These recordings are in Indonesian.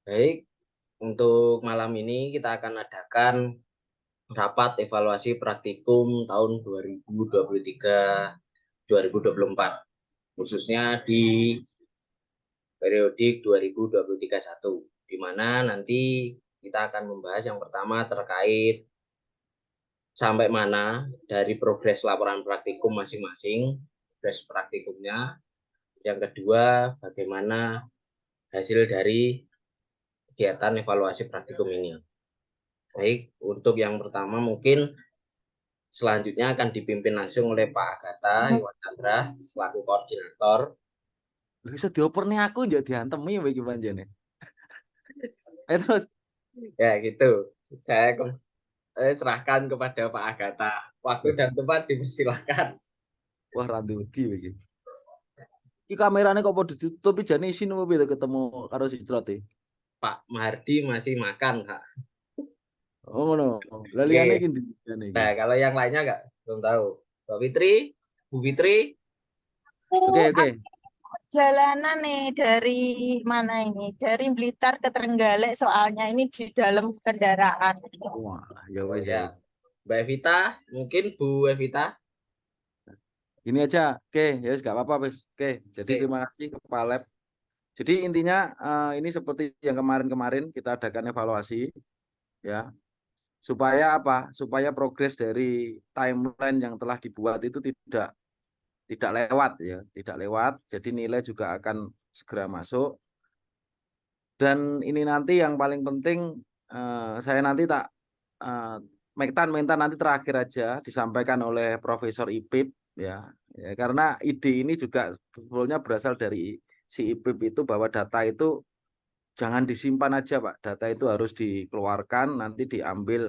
Baik, untuk malam ini kita akan adakan rapat evaluasi praktikum tahun 2023-2024, khususnya di periodik 2023-1, di mana nanti kita akan membahas yang pertama terkait sampai mana dari progres laporan praktikum masing-masing, progres praktikumnya. Yang kedua, bagaimana hasil dari kegiatan evaluasi praktikum ini. Baik, untuk yang pertama mungkin selanjutnya akan dipimpin langsung oleh Pak Agatha Iwan Chandra selaku koordinator. Bisa dioper nih aku jadi diantemi bagi panjane. Terus Ya gitu. Saya serahkan kepada Pak Agatha. Waktu dan tempat dipersilakan. wah randu wedi iki. Iki kamerane kok padha ditutupi jane isin opo piye ketemu karo si Trote. Pak Mahardi masih makan, Kak. Oh ngono. Lah liyane Oke. iki ndi jane iki. Nah, kalau yang lainnya nggak belum tahu. Mbak Fitri, Bu Fitri, Oke Aku oke. perjalanan nih dari mana ini? Dari Blitar ke Trenggalek soalnya ini di dalam kendaraan. Wah, ya oh wis ya ya, wis. Mbak Evita, mungkin Bu Evita. Gini aja. Oke, ya wis gak apa-apa wis. Oke, jadi Oke, terima kasih Kepala Lab. Jadi intinya ini seperti yang kemarin-kemarin kita adakan evaluasi ya, supaya apa? Supaya progres dari timeline yang telah dibuat itu tidak lewat ya, tidak lewat. Jadi nilai juga akan segera masuk. Dan ini nanti yang paling penting saya nanti tak eh, Mektan nanti terakhir aja disampaikan oleh Profesor Ipip ya. Ya, karena ide ini juga sebetulnya berasal dari si Ipip itu bahwa data itu jangan disimpan aja Pak. Data itu harus dikeluarkan, nanti diambil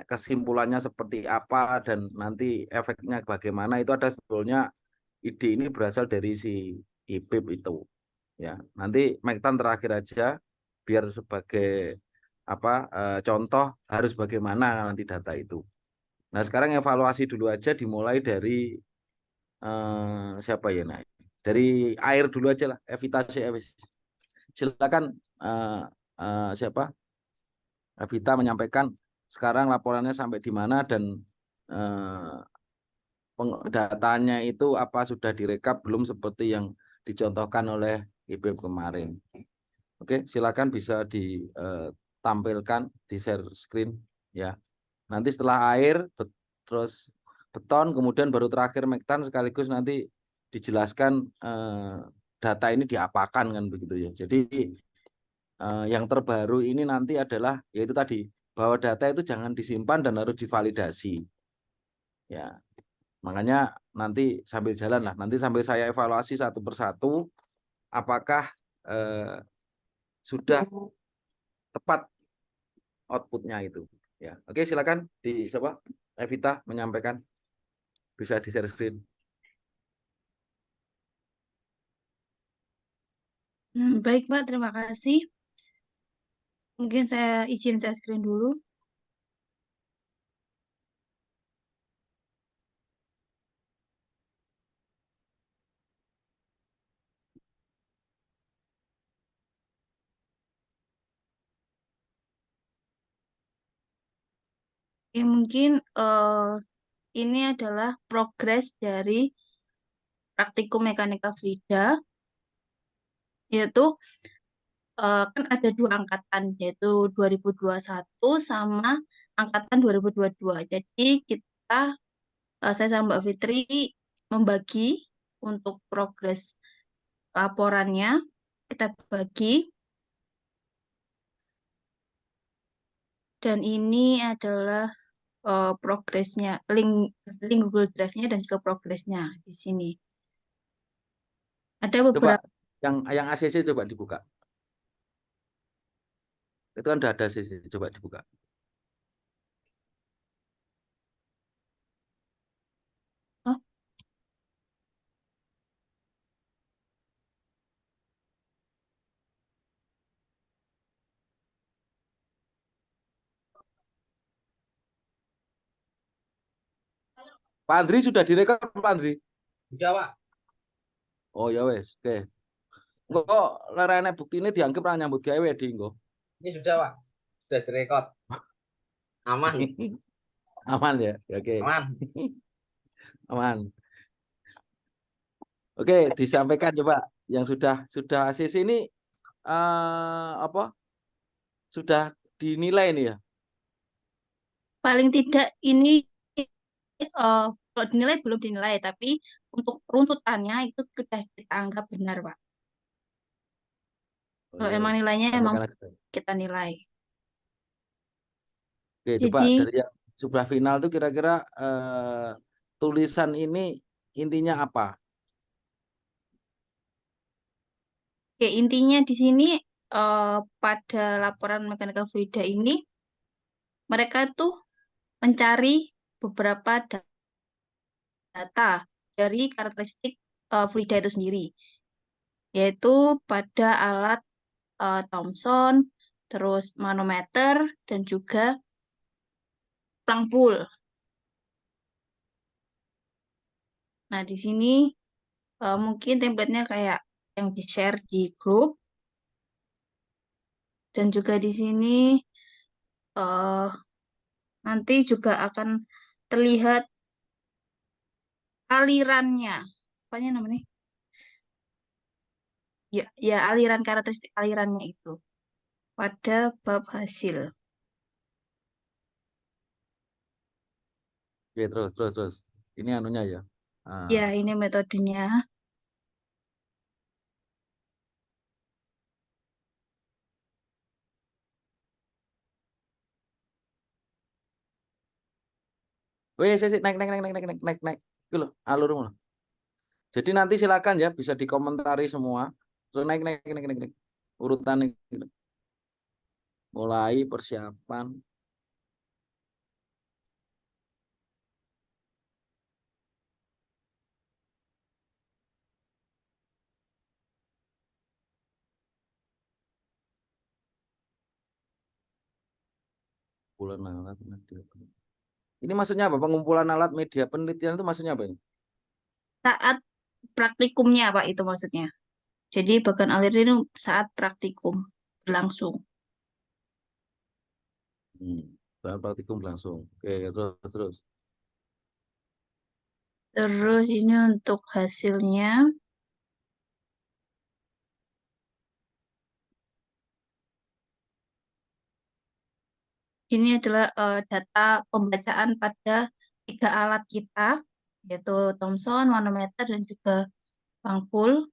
kesimpulannya seperti apa dan nanti efeknya bagaimana itu ada sebetulnya ide ini berasal dari si Ipip itu ya. Nanti Mektan terakhir aja biar sebagai apa contoh harus bagaimana nanti data itu. Nah, sekarang evaluasi dulu aja dimulai dari siapa ya nah. Dari air dulu aja lah, Evita silakan siapa? Evita menyampaikan sekarang laporannya sampai di mana dan eh, datanya itu apa sudah direkap belum seperti yang dicontohkan oleh IBM kemarin. Oke, silakan bisa ditampilkan di share screen ya. Nanti setelah air, terus beton, kemudian baru terakhir Mektan sekaligus nanti dijelaskan data ini diapakan kan begitu ya. Jadi yang terbaru ini nanti adalah yaitu tadi bahwa data itu jangan disimpan dan harus divalidasi. Ya, makanya nanti sambil jalan lah, nanti sambil saya evaluasi satu persatu apakah eh, sudah tepat outputnya itu. Ya, oke silakan di siapa? Evita menyampaikan bisa di share screen. Baik, Mbak, terima kasih. Mungkin saya izin share screen dulu. Oke, mungkin ini adalah progres dari praktikum mekanika fluida, yaitu kan ada dua angkatan, yaitu 2021 sama angkatan 2022. Jadi kita, saya sama Mbak Fitri membagi untuk progres laporannya, kita bagi. Dan ini adalah progresnya, link Google Drive-nya dan juga progresnya di sini. Ada Coba beberapa. yang ACC coba dibuka. Itu kan udah ada ACC, coba dibuka. Oh, Pak Andri sudah direkam Pak Andri? Sudah, Pak. Oh ya wes, oke. Kok lerene bukti ini dianggap ra nyambut gawe di engko. Ini sudah Pak, sudah direkod. Aman, Aman ya? Oke. aman. Aman. Oke, disampaikan coba yang sudah ACC ini apa? Sudah dinilai nih ya. Paling tidak ini kalau dinilai belum dinilai, tapi untuk runtutannya itu sudah kita anggap benar, Pak. Kalau Oke, emang nilainya emang sampaikan aja. kita nilai. Oke, coba Jadi dari yang sebelah final tuh kira-kira tulisan ini intinya apa? ya intinya di sini pada laporan mechanical fluida ini mereka tuh mencari beberapa data dari karakteristik fluida itu sendiri, yaitu pada alat Thomson, terus manometer, dan juga plangpul. Nah, di sini mungkin template-nya kayak yang di-share di grup, dan juga di sini eh, nanti juga akan terlihat alirannya. Apanya namanya? Ya, aliran karakteristik alirannya itu pada bab hasil. Oke, terus. Ini anunya ya. Ya, ini metodenya. Weh, sih, naik. Itu loh, alurmu loh. Jadi nanti silakan ya bisa dikomentari semua. Terus naik. Urutan gitu. Mulai persiapan. Bulan alat media. Ini maksudnya apa? Pengumpulan alat media penelitian itu maksudnya apa ini? Saat praktikumnya, Pak, itu maksudnya. Jadi bagian alir ini saat praktikum berlangsung. Soal praktikum langsung. Oke, terus. Terus ini untuk hasilnya. Ini adalah data pembacaan pada 3 alat kita, yaitu Thomson, manometer, dan juga Bangpul.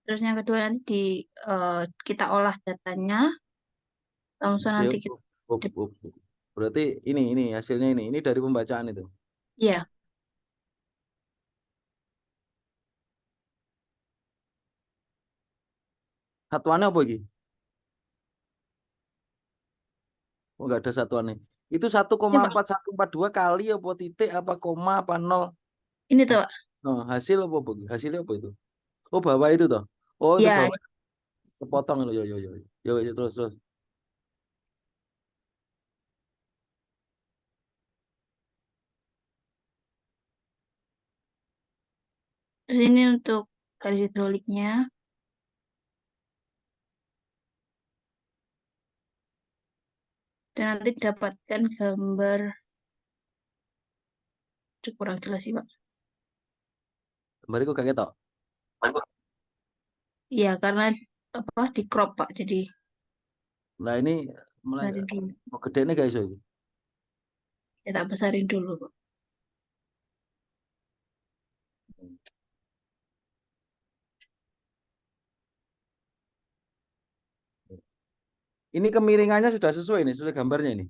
Terus yang kedua nanti kita olah datanya. Thomson Ya, nanti kita, berarti ini hasilnya ini dari pembacaan itu. ya, Satuannya apa lagi? Oh, enggak ada satuannya. Itu ini Pak. 1,4142 kali apa titik apa koma apa nol. Ini tuh, Hasil, Pak. hasil apa Bu? Hasilnya apa itu? Oh, bawah itu toh. Oh, itu Ya, bawah kepotong loh. Yo, terus. terus ini untuk garis hidroliknya. Dan nanti dapatkan gambar. Aduh, kurang jelas sih, Pak. Kembali kok kaget toh. Ya, karena apa di crop, Pak. Jadi Nah, ini mulai besarin dulu. mau gede nih guys. Ya, tak besarin dulu, Pak. Ini kemiringannya sudah sesuai nih, sudah gambarnya ini.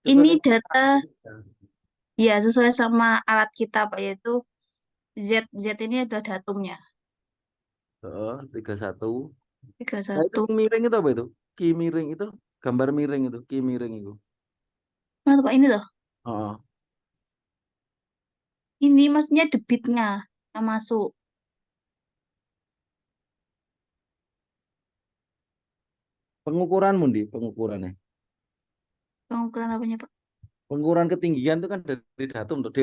Sesuai Ini dengan data, ya, sesuai sama alat kita, Pak, yaitu Z ini adalah datumnya. 31. Nah, itu 31. miring itu apa itu? Ki miring itu, gambar miring itu, ki miring itu. Mana tuh, Pak, ini tuh. Oh, Ini maksudnya debitnya yang masuk. pengukuran mundi, pengukurannya. Pengukuran apanya, Pak? Pengukuran ketinggian itu kan dari datum tuh.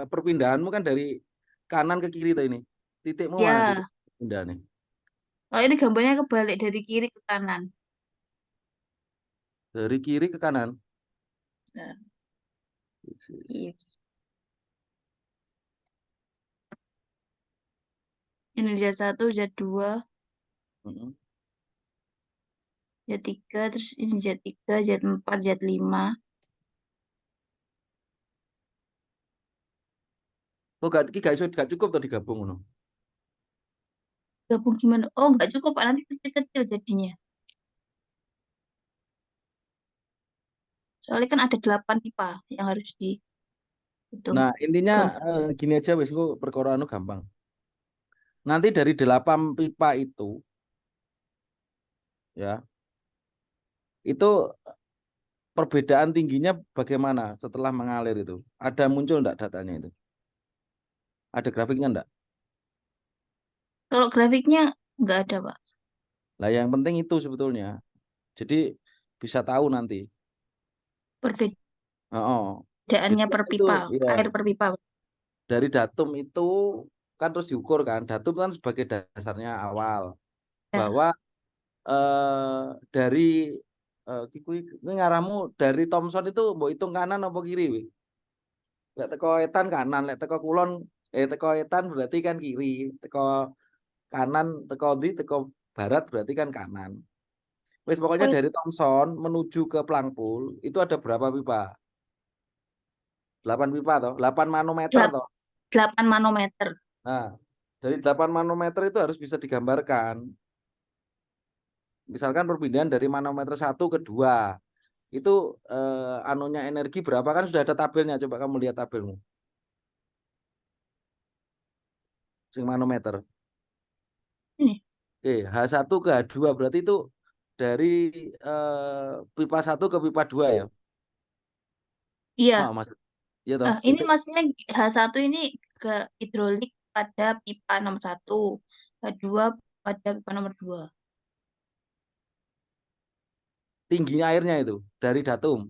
Perpindahanmu kan dari kanan ke kiri tuh ini. Titikmu mana Ya, titik pindah nih? kalau ini gambarnya kebalik dari kiri ke kanan. Dari kiri ke kanan. Nah, iya. Ini Z1, Z2, Mm-mm. Z3, terus ini Z3, Z4, Z5. Oh, gak cukup tuh digabung no. Gabung gimana? Oh, nggak cukup, Pak. Nanti kecil-kecil jadinya. Soalnya kan ada 8 pipa yang harus dihitung. Nah, intinya Gam- gini aja wes, kok perkara anu gampang. Nanti dari 8 pipa ya, itu perbedaan tingginya bagaimana setelah mengalir itu? Ada muncul enggak datanya itu? Ada grafiknya enggak? Kalau grafiknya nggak ada, Pak. Lah yang penting itu sebetulnya. Jadi bisa tahu nanti. Oh, jadi Perbedaannya kan per itu pipa, ya air per pipa. dari datum itu kan terus diukur kan. Datum kan sebagai dasarnya awal Ya. bahwa dari kuwi ngarahmu dari Thomson itu mbok hitung kanan apa kiri wi? Lek teko etan kanan, lek teko kulon teko etan berarti kan kiri, teko kanan teko barat berarti kan kanan. Wis pokoknya Oh, dari Thomson menuju ke Plangpul itu ada berapa pipa? 8 pipa toh, 8 manometer Delap- toh. 8 manometer. Nah, dari 8 manometer itu harus bisa digambarkan. Misalkan perpindahan dari manometer 1 ke 2. Itu anunya energi berapa kan sudah ada tabelnya. Coba kamu lihat tabelmu. Sing manometer. Ini. Oke, H1 ke H2 berarti itu dari pipa 1 ke pipa 2 ya. Iya. Oh, Mas. Iya toh. Ini Itu maksudnya H1 ini ke hidrolik pada pipa nomor 1, H2 pada pipa nomor 2. tingginya airnya itu dari datum.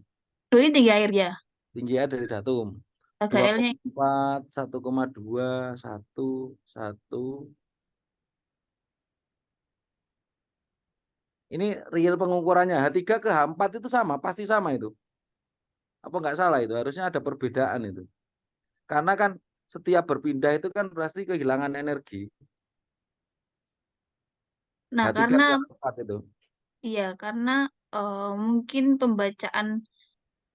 Ini tinggi air ya. Tinggi air dari datum. HGL-nya 2,4, 1,2, 1, 1. Ini real pengukurannya. H3 ke H4 itu sama, pasti sama itu. Apa nggak salah itu? Harusnya ada perbedaan itu. Karena kan setiap berpindah itu kan pasti kehilangan energi. Nah, H3 karena ke H4 itu. iya, karena mungkin pembacaan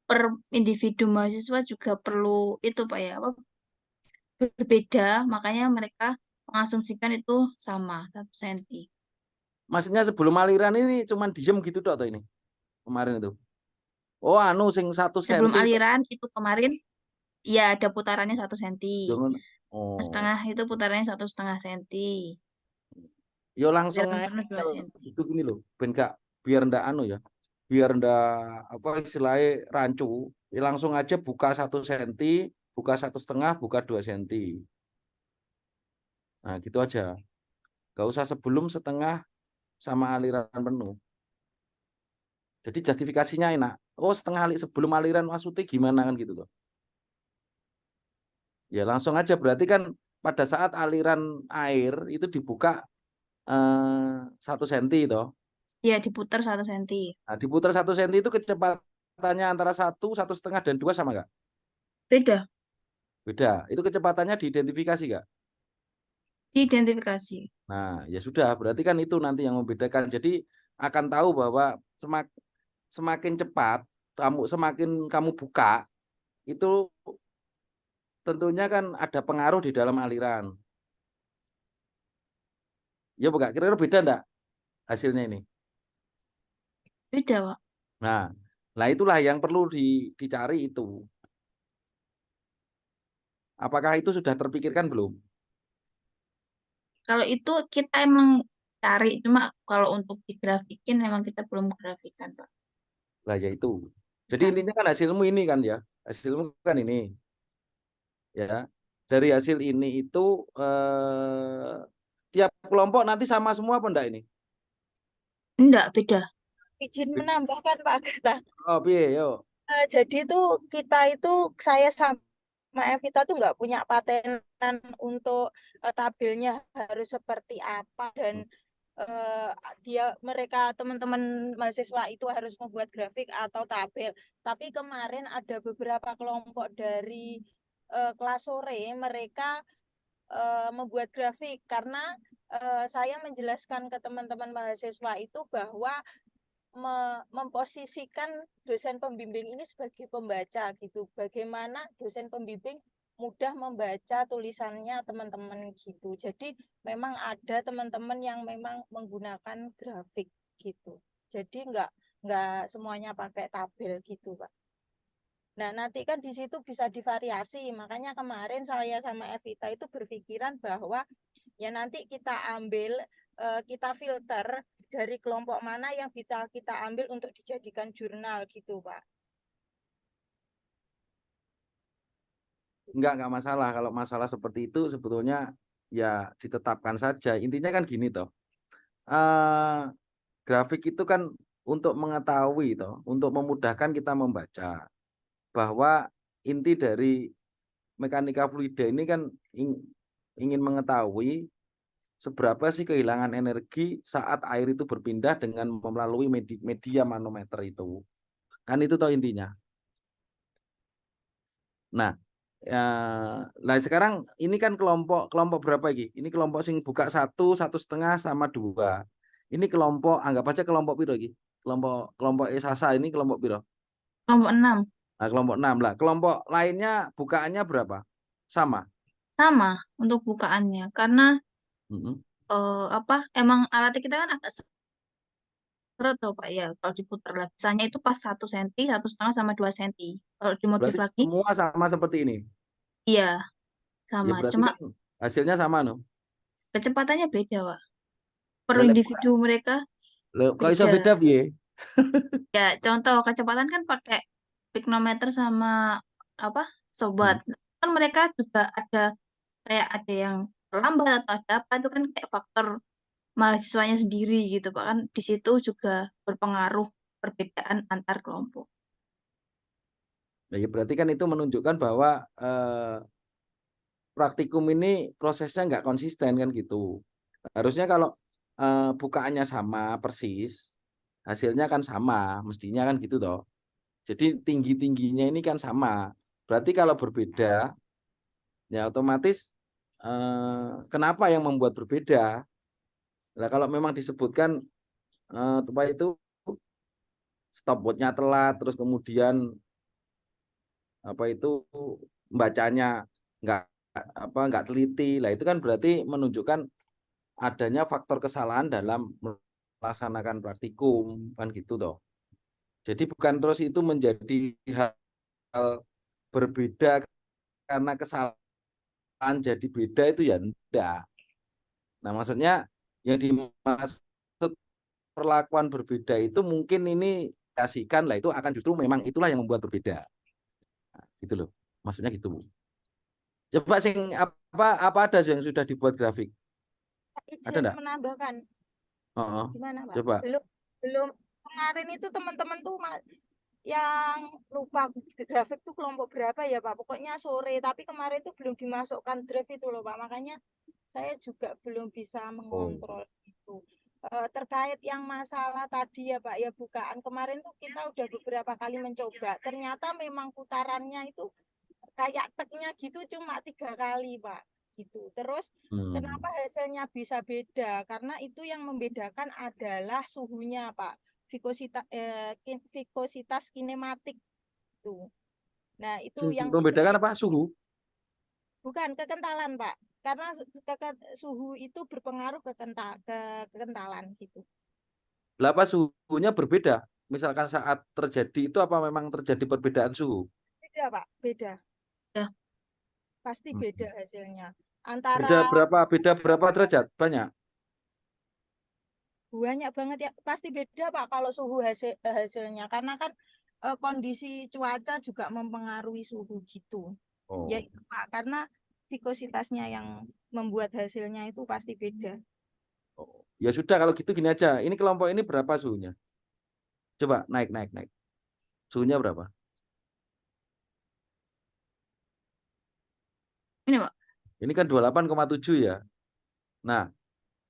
per individu mahasiswa juga perlu itu Pak ya, apa, berbeda, makanya mereka mengasumsikan itu sama 1 senti. Maksudnya sebelum aliran ini cuman diem gitu toh atau ini kemarin itu. Oh, anu sing 1 Sebelum senti itu. aliran itu kemarin ya ada putarannya 1 senti. Jangan. Oh, Setengah itu putarannya 1,5 senti. yo langsung Aliran aja penuh 2 senti. itu gini loh. Ben gak biar ndak anu ya. Biar ndak apa istilahnya rancu. Ya langsung aja buka 1 senti, buka 1,5, buka 2 senti. Nah, gitu aja. Gak usah sebelum, setengah, sama aliran penuh. Jadi justifikasinya enak. Oh, setengah sebelum aliran maksudnya gimana kan gitu loh. Ya langsung aja berarti kan pada saat aliran air itu dibuka 1 senti toh. Ya diputar 1 senti. Nah, diputar 1 senti itu kecepatannya antara 1,5 dan 2 sama nggak? Beda, Beda. Itu kecepatannya diidentifikasi nggak? diidentifikasi. Nah, ya sudah. Berarti kan itu nanti yang membedakan. Jadi akan tahu bahwa semakin cepat semakin kamu buka itu tentunya kan ada pengaruh di dalam aliran. Ya bukan, kira-kira beda enggak hasilnya ini? Beda, Pak. Nah, itulah yang perlu dicari itu. Apakah itu sudah terpikirkan belum? Kalau itu kita emang cari, cuma kalau untuk digrafikin memang kita belum grafikan, Pak. Lah ya itu. Jadi Kan. intinya kan hasilmu ini kan ya. Hasilmu kan ini. Ya. Dari hasil ini itu tiap kelompok nanti sama semua apa enggak ini? Enggak, beda. izin menambahkan Pak Gata. Oh, piye yo. Jadi tuh kita itu saya sama Evita tuh nggak punya paten untuk tabelnya harus seperti apa dan mereka teman-teman mahasiswa itu harus membuat grafik atau tabel. Tapi kemarin ada beberapa kelompok dari kelas sore mereka membuat grafik karena saya menjelaskan ke teman-teman mahasiswa itu bahwa memposisikan dosen pembimbing ini sebagai pembaca gitu. Bagaimana dosen pembimbing mudah membaca tulisannya teman-teman gitu. Jadi memang ada teman-teman yang memang menggunakan grafik gitu. Jadi nggak semuanya pakai tabel gitu, Pak. Nah, nanti kan di situ bisa divariasi. Makanya kemarin saya sama Evita itu berpikiran bahwa ya nanti kita ambil, kita filter dari kelompok mana yang bisa kita ambil untuk dijadikan jurnal gitu, Pak. Enggak masalah. Kalau masalah seperti itu sebetulnya ya ditetapkan saja. Intinya kan gini toh. Grafik itu kan untuk mengetahui toh, untuk memudahkan kita membaca. Bahwa inti dari mekanika fluida ini kan ingin mengetahui seberapa sih kehilangan energi saat air itu berpindah dengan melalui media manometer itu. Kan itu toh intinya. Nah, lah sekarang ini kan kelompok berapa iki? Ini kelompok sing buka 1, 1,5 sama 2. Ini kelompok anggap aja kelompok piro iki? Kelompok Esasa ini kelompok piro? Kelompok 6. Nah, kelompok 6 lah. Kelompok lainnya bukaannya berapa? Sama. Sama untuk bukaannya karena Mm-mm. emang alatnya kita kan agak seret tuh Pak ya. Kalau diputar lapisannya itu pas 1 senti, 1,5 sama 2 senti. Kalau dimodif Berarti lagi, semua sama seperti ini. iya Ya sama. berarti Cuma kan hasilnya sama no. kecepatannya beda Pak. Per Lah, individu mereka kok iso beda. beda piye? Ya contoh kecepatan kan pakai piknometer sama apa sobat. Hmm. Kan mereka juga kayak ada yang lambat atau ada apa itu kan kayak faktor mahasiswanya sendiri gitu Pak kan di situ juga berpengaruh perbedaan antar kelompok. Nah, ya berarti kan itu menunjukkan bahwa praktikum ini prosesnya nggak konsisten kan gitu. Harusnya kalau bukaannya sama persis, hasilnya kan sama, mestinya kan gitu toh. Jadi tinggi-tingginya ini kan sama. Berarti kalau berbeda, ya otomatis kenapa yang membuat berbeda? Nah, kalau memang disebutkan apa itu stopwatch-nya telat, terus kemudian apa itu membacanya nggak nggak teliti, lah itu kan berarti menunjukkan adanya faktor kesalahan dalam melaksanakan praktikum kan gitu toh. Jadi bukan terus itu menjadi hal berbeda karena kesalahan jadi beda itu ya enggak. Nah, maksudnya yang dimaksud perlakuan berbeda itu mungkin ini kasihkan lah itu akan justru memang itulah yang membuat berbeda. Nah, gitu loh. Maksudnya gitu. Coba sing apa ada yang sudah dibuat grafik? Ada Izin enggak? menambahkan. Oh, Gimana, Pak? coba. Belum kemarin itu teman-teman tuh yang lupa grafik tuh kelompok berapa ya Pak? Pokoknya sore, tapi kemarin itu belum dimasukkan draft itu loh Pak. Makanya saya juga belum bisa Oh. mengontrol itu. Terkait yang masalah tadi ya Pak, ya bukaan kemarin tuh kita udah beberapa kali mencoba. Ternyata memang putarannya itu kayak teknya gitu cuma 3 kali Pak. Gitu. Terus kenapa hasilnya bisa beda? Karena itu yang membedakan adalah suhunya Pak. Vikositas kinematik itu. Nah, itu yang Membedakan apa? Suhu? bukan kekentalan, Pak. Karena suhu itu berpengaruh ke kekentalan gitu. Apa suhunya berbeda? Misalkan saat terjadi itu apa memang terjadi perbedaan suhu? Beda, Pak, beda. Ya. Pasti beda hasilnya. Beda berapa derajat? Banyak. Banyak banget ya, pasti beda Pak kalau suhu hasilnya karena kan kondisi cuaca juga mempengaruhi suhu gitu. Ya Oh. itu Pak, karena vikositasnya yang membuat hasilnya itu pasti beda. Oh. Ya sudah kalau gitu gini aja. Ini kelompok ini berapa suhunya? Coba naik. Suhunya berapa? Ini Pak, Ini kan 28,7 ya. Nah,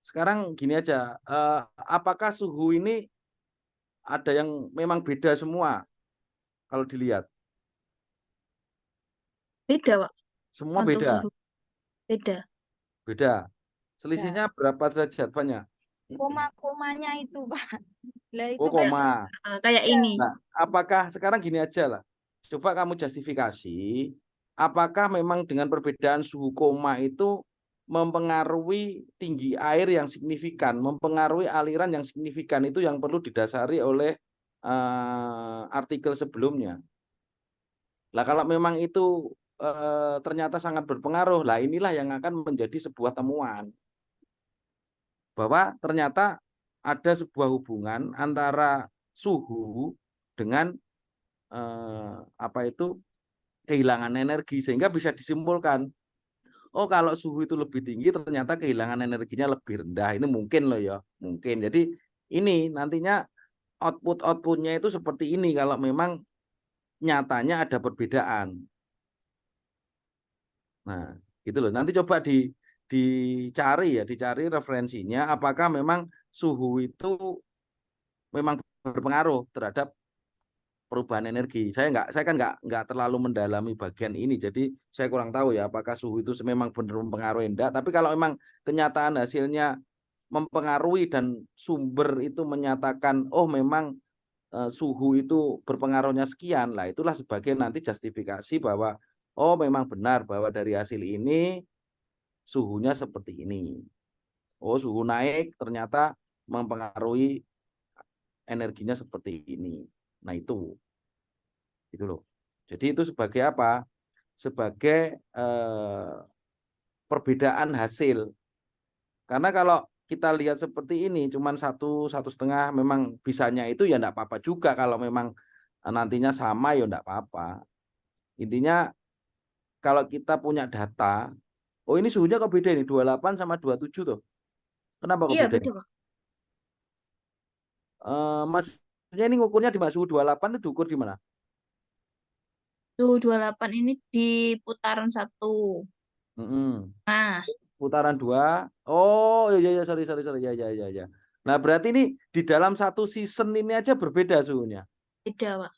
sekarang gini aja, apakah suhu ini ada yang memang beda semua kalau dilihat? Beda, Pak. Semua Untuk beda, suhu beda. beda. Ya, Selisihnya berapa derajat banyak? koma-komanya itu, Pak. Lah itu Oh, kan koma. Kayak ya, ini. Nah, apakah sekarang gini aja lah. Coba kamu justifikasi, apakah memang dengan perbedaan suhu koma itu mempengaruhi tinggi air yang signifikan, mempengaruhi aliran yang signifikan, itu yang perlu didasari oleh artikel sebelumnya. Lah kalau memang itu ternyata sangat berpengaruh, lah inilah yang akan menjadi sebuah temuan bahwa ternyata ada sebuah hubungan antara suhu dengan apa itu kehilangan energi, sehingga bisa disimpulkan, oh kalau suhu itu lebih tinggi ternyata kehilangan energinya lebih rendah. Ini mungkin loh ya, mungkin. Jadi ini nantinya outputnya itu seperti ini kalau memang nyatanya ada perbedaan. Nah, gitu loh. Nanti coba dicari referensinya, apakah memang suhu itu memang berpengaruh terhadap perubahan energi. Saya kan nggak terlalu mendalami bagian ini, jadi saya kurang tahu ya apakah suhu itu memang benar mempengaruhi enggak. Tapi kalau memang kenyataan hasilnya mempengaruhi dan sumber itu menyatakan oh memang suhu itu berpengaruhnya sekian, lah itulah sebagai nanti justifikasi bahwa oh memang benar bahwa dari hasil ini suhunya seperti ini. Oh suhu naik ternyata mempengaruhi energinya seperti ini. Nah itu loh. Jadi itu sebagai apa? Sebagai perbedaan hasil. Karena kalau kita lihat seperti ini, cuman 1,5 memang bisanya itu ya enggak apa-apa juga. Kalau memang nantinya sama ya enggak apa-apa. Intinya kalau kita punya data, oh ini suhunya kok beda nih, 28 sama 27 tuh. Kenapa kok Iya, beda? beda, Pak. Maksudnya ini ngukurnya di mana? Suhu 28 itu diukur di mana? Suhu 28 ini di putaran 1. Mm-mm. Nah, Putaran 2. Oh iya sorry ya. Nah berarti ini di dalam satu season ini aja berbeda suhunya. beda, Pak.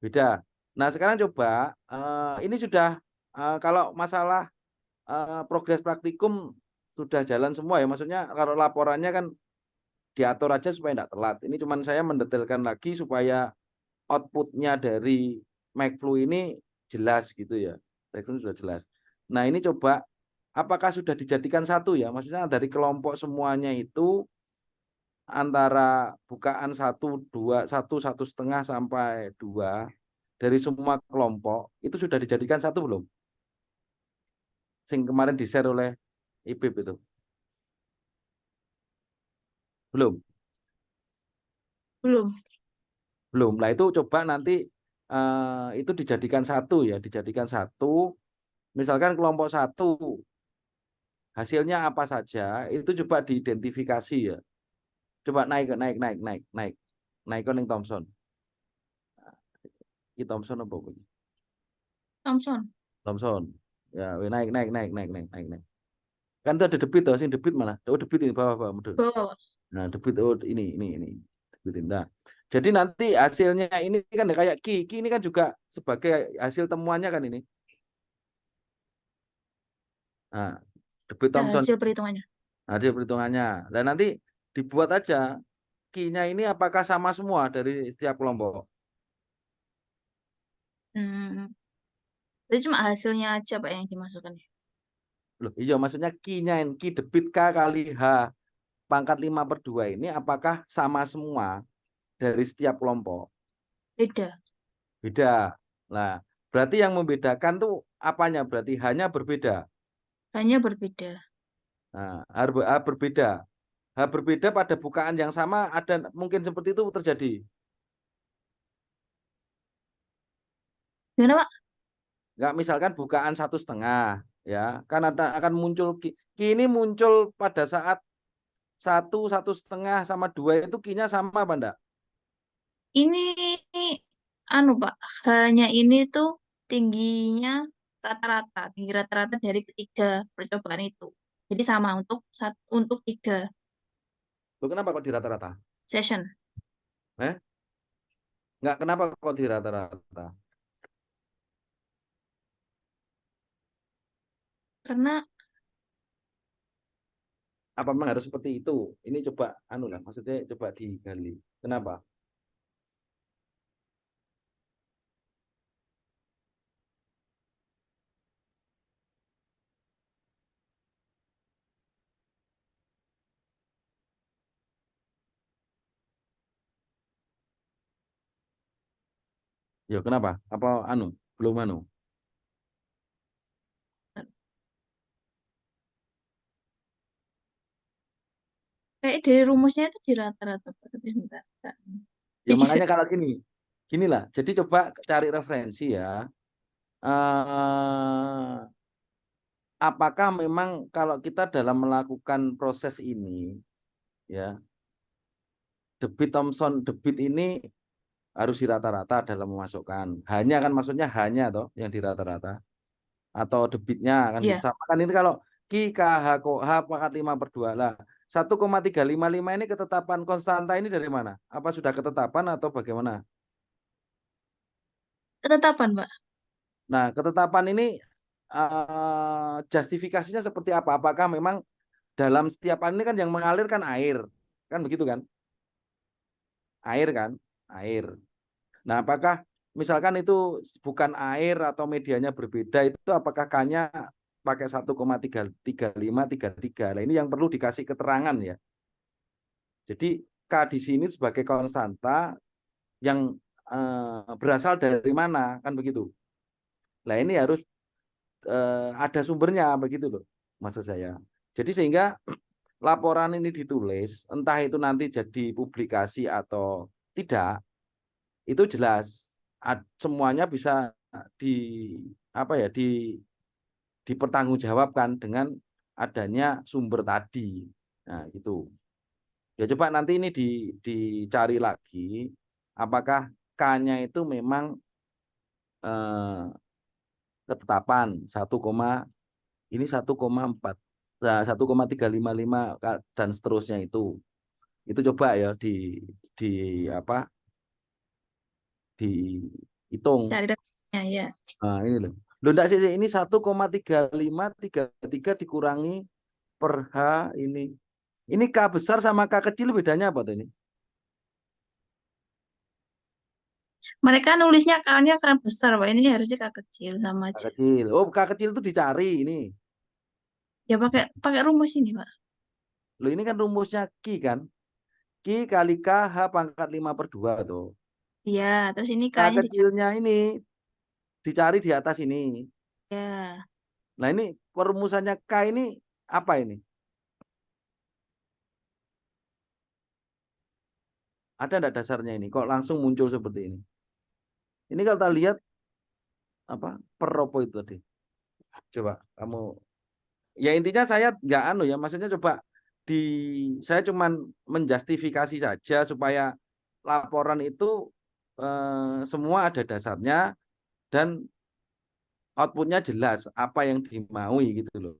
Beda. Nah sekarang coba ini sudah kalau masalah progres praktikum sudah jalan semua ya. Maksudnya kalau laporannya kan diatur aja supaya tidak telat. Ini cuman saya mendetailkan lagi supaya outputnya dari McFlu ini jelas gitu ya. Itu sudah jelas. Nah ini coba apakah sudah dijadikan satu ya? Maksudnya dari kelompok semuanya itu antara bukaan 1, 2, 1,5 sampai 2 dari semua kelompok itu sudah dijadikan satu belum? Sing kemarin di-share oleh IPIP itu. Belum? Belum. Belum. Nah itu coba nanti itu dijadikan satu ya, dijadikan satu. Misalkan kelompok 1 hasilnya apa saja, itu coba diidentifikasi ya. Coba naik ke Thomson. Ini Thomson apa ini? Thomson. Thomson. Ya, naik. Kan itu ada debit tuh, sing debit mana? Oh, debit ini bawah mudah. Bawah, Pak. Nah, debit oh ini. Debit ini. Nah, jadi nanti hasilnya ini kan kayak Ki ini kan juga sebagai hasil temuannya kan ini. Nah, debit Nah, Thomson. hasil perhitungannya. Hasil perhitungannya. Dan nanti dibuat aja Ki-nya ini apakah sama semua dari setiap kelompok. Itu cuma hasilnya aja, Pak, yang dimasukkan. Loh, iya maksudnya Ki-nya Ki debit K kali H pangkat 5/2 ini apakah sama semua dari setiap kelompok? Beda. Beda. Nah, berarti yang membedakan tuh apanya? Berarti hanya berbeda. Hanya berbeda. Nah, berbeda. Berbeda pada bukaan yang sama ada mungkin seperti itu terjadi. Gimana, Pak? Enggak, misalkan bukaan 1,5 ya, kan akan muncul Ki ini muncul pada saat 1,5 sama 2 itu Ki-nya sama apa enggak? Ini Pak, hanya ini tuh tingginya rata-rata, tinggi rata-rata dari ketiga percobaan itu. Jadi sama untuk 3 Loh, kenapa kok di rata-rata? session. Enggak, kenapa kok di rata-rata? Karena Apa memang harus seperti itu? Ini coba anu lah, maksudnya coba digali. Kenapa? Ya kenapa? Apa anu? Belum anu? kayak dari rumusnya itu di rata-rata, Pak. Tapi bentar. Ya makanya kalau gini lah. Jadi coba cari referensi ya. Apakah memang kalau kita dalam melakukan proses ini, ya, debit ini harus di rata-rata dalam memasukkan. Hanya kan maksudnya hanya toh yang di rata-rata atau debitnya kan gitu. Iya, Sama kan ini kalau Ki K H Ko H pangkat 5/2 lah. 1,355 ini ketetapan konstanta ini dari mana? Apa sudah ketetapan atau bagaimana? ketetapan, Pak. Nah, ketetapan ini justifikasinya seperti apa? Apakah memang dalam setiap ini kan yang mengalir kan air, kan begitu kan? Air kan, air. Nah, apakah misalkan itu bukan air atau medianya berbeda, itu apakah K-nya pakai 1,33533? Nah, ini yang perlu dikasih keterangan ya. Jadi K di sini sebagai konstanta yang berasal dari mana, kan begitu. Nah, ini harus ada sumbernya begitu loh, maksud saya. Jadi sehingga laporan ini ditulis, entah itu nanti jadi publikasi atau tidak, itu jelas semuanya bisa di apa ya dipertanggungjawabkan dengan adanya sumber tadi. Nah, gitu. Ya coba nanti ini dicari lagi apakah K-nya itu memang ketetapan 1,4 nah 1,355 dan seterusnya itu coba ya di apa dihitung. Cari referensinya ya. Nah, ini loh. Loh enggak sih, ini 1,3533 dikurangi per H ini. Ini K besar sama K kecil bedanya apa tuh ini? Mereka nulisnya K-nya K besar, Pak. Ini harusnya K kecil sama K aja. kecil. Oh, K kecil itu dicari ini. Ya pakai pakai rumus ini, Pak. Loh ini kan rumusnya Ki kan? Ki kali K H pangkat 5/2 tuh. Iya, terus ini K K-nya dicari. kecilnya ini dicari di atas ini. Ya. Nah ini perumusannya K ini apa ini? Ada enggak dasarnya ini? Kok langsung muncul seperti ini? Ini kalau kita lihat apa per apa itu tadi? Coba kamu ya intinya saya nggak anu ya, maksudnya coba di saya cuman menjustifikasi saja supaya laporan itu semua ada dasarnya dan outputnya jelas apa yang dimaui gitu loh.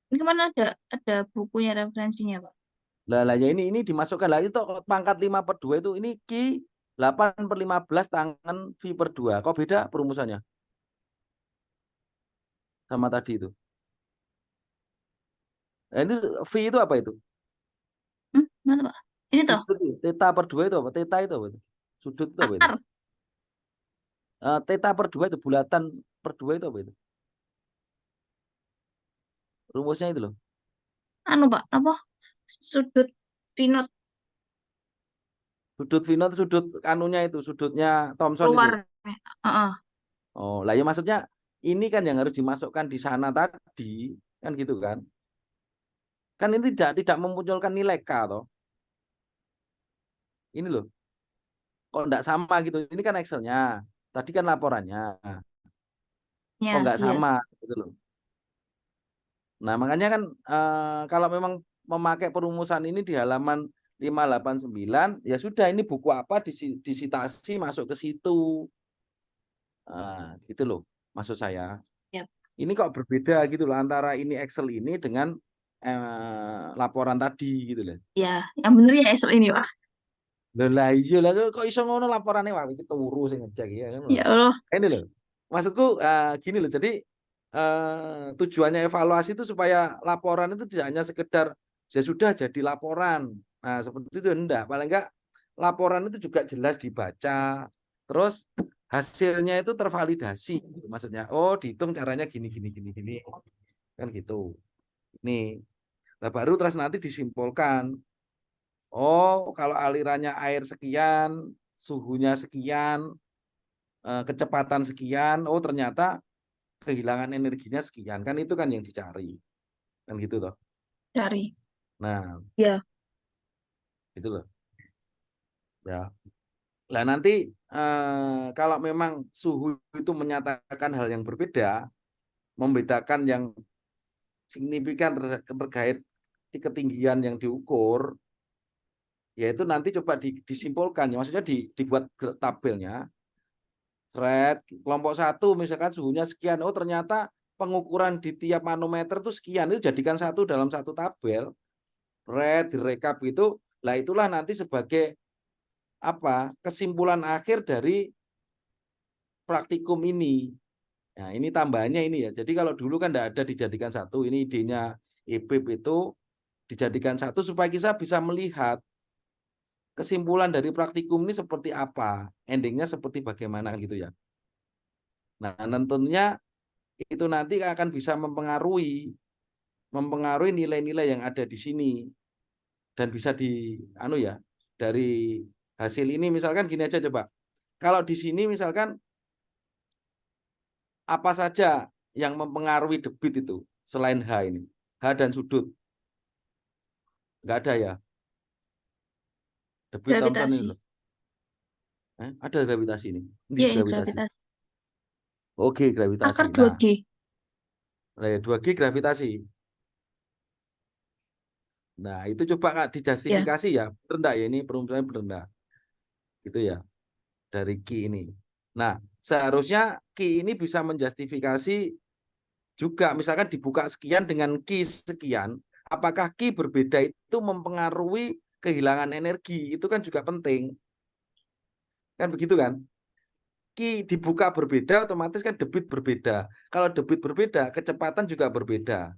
Ini kemana ada bukunya referensinya, Pak? Lah ya ini dimasukkan lagi itu pangkat 5/2 itu ini Ki 8/15 tangan V/2. Kok beda perumusannya sama tadi itu? Nah, ini V itu apa itu? Mana, Pak? Ini toh, Sudut itu. Theta/2 itu apa? Theta itu apa itu? Sudut itu apa itu? akar. Theta/2 itu bulatan per 2 itu apa itu? Rumusnya itu loh. Anu, Pak, apa? Sudut pinot Sudut Vino itu sudut anunya itu, sudutnya Thomson itu. keluar. Heeh. Oh, lah ya maksudnya ini kan yang harus dimasukkan di sana tadi, kan gitu kan? Kan ini tidak memunculkan nilai K toh. Ini loh. Kok enggak sama gitu. Ini kan Excelnya. tadi kan laporannya. Ya, Kok nggak iya. sama gitu loh. Nah, makanya kan kalau memang memakai perumusan ini di halaman 589, ya sudah ini buku apa disitasi masuk ke situ. Gitu loh maksud saya. Yap. Ini kok berbeda gitu loh antara ini Excel ini dengan laporan tadi gitu loh. Ya, yang bener ya Excel ini, Pak. Lah iya lah kok iso ngono laporannya wah iki turu sing ngecek ya kan. Ya Allah. Ini loh. Maksudku gini loh. Jadi tujuannya evaluasi itu supaya laporan itu tidak hanya sekedar ya sudah jadi laporan. Nah, seperti itu enggak. Paling enggak laporan itu juga jelas dibaca. Terus hasilnya itu tervalidasi gitu. Maksudnya oh dihitung caranya gini gini gini gini. Kan gitu. Nih. Nah, baru terus nanti disimpulkan. Oh, kalau alirannya air sekian, suhunya sekian, kecepatan sekian, oh ternyata kehilangan energinya sekian. Kan itu kan yang dicari. Kan gitu toh. Cari. Nah, Ya, itu loh. Ya. Lah nanti kalau memang suhu itu menyatakan hal yang berbeda, membedakan yang signifikan terkait ketinggian yang diukur, yaitu nanti coba disimpulkan. Ya, maksudnya dibuat tabelnya. Thread kelompok 1 misalkan suhunya sekian. Oh ternyata pengukuran di tiap manometer itu sekian. Itu jadikan satu dalam satu tabel. Thread direkap itu. Lah itulah nanti sebagai apa kesimpulan akhir dari praktikum ini. Nah ini tambahannya ini ya. Jadi kalau dulu kan tidak ada dijadikan satu. Ini idenya IPIP itu dijadikan satu supaya kita bisa melihat kesimpulan dari praktikum ini seperti apa. Endingnya seperti bagaimana gitu ya. Nah tentunya itu nanti akan bisa mempengaruhi nilai-nilai yang ada di sini dan bisa dari hasil ini misalkan gini aja coba. Kalau di sini misalkan apa saja yang mempengaruhi debit itu selain H ini. H dan sudut. Enggak ada ya. Debit Thomson ini gravitasi. loh. Ada gravitasi ini. Ini Ya, ini gravitasi. gravitasi. Oke, gravitasi. Akar Nah, 2G. 2G gravitasi. Nah, itu coba Kak Ya, dijustifikasi ya. Rendah ya ini perumusannya berendah. Gitu ya. Dari Ki ini. Nah, seharusnya Ki ini bisa menjustifikasi juga misalkan dibuka sekian dengan Ki sekian, apakah Ki berbeda itu mempengaruhi kehilangan energi? Itu kan juga penting. Kan begitu kan? Ki dibuka berbeda otomatis kan debit berbeda. Kalau debit berbeda, kecepatan juga berbeda.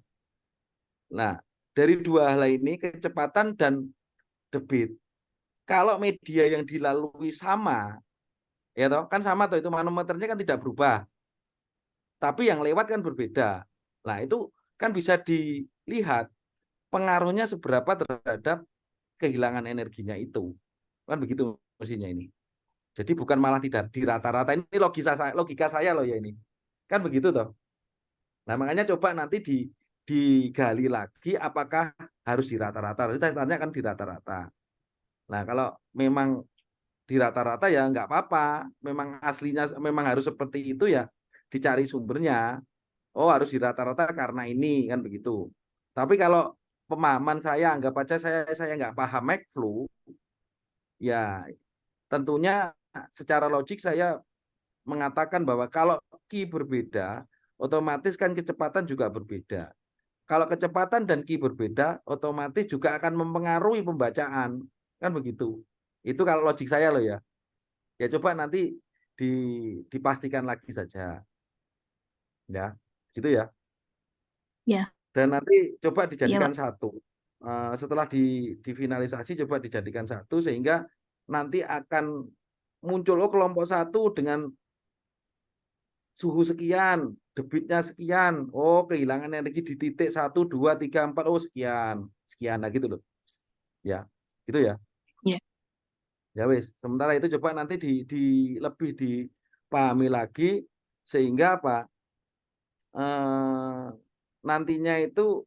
Nah, dari dua hal ini kecepatan dan debit. Kalau media yang dilalui sama, ya toh kan sama toh itu manometernya kan tidak berubah. Tapi yang lewat kan berbeda. Nah, itu kan bisa dilihat pengaruhnya seberapa terhadap kehilangan energinya itu. Kan begitu mestinya ini. Jadi bukan malah tidak di rata-rata. Ini logika saya loh ya ini. Kan begitu toh. Nah, makanya coba nanti digali lagi apakah harus di rata-rata. Kita tanya kan di rata-rata. Nah, kalau memang di rata-rata ya nggak apa-apa. Memang aslinya memang harus seperti itu ya dicari sumbernya. Oh harus di rata-rata karena ini kan begitu. Tapi kalau pemahaman saya anggap aja saya nggak paham McFlu, ya tentunya secara logik saya mengatakan bahwa kalau Ki berbeda, otomatis kan kecepatan juga berbeda. Kalau kecepatan dan Ki berbeda, otomatis juga akan mempengaruhi pembacaan. Kan begitu. Itu kalau logik saya loh ya. Ya coba nanti dipastikan lagi saja. Ya, gitu ya. ya, Dan nanti coba iya, dijadikan Pak. satu. Setelah difinalisasi coba dijadikan satu sehingga nanti akan muncul kelompok satu dengan suhu sekian, debitnya sekian. Oh, kehilangan energi di titik 1, 2, 3, 4. Oh, sekian. Sekian. Nah, gitu loh. Ya, gitu ya. Ya, Ya wis. Sementara itu coba nanti lebih dipahami lagi sehingga apa? Nantinya itu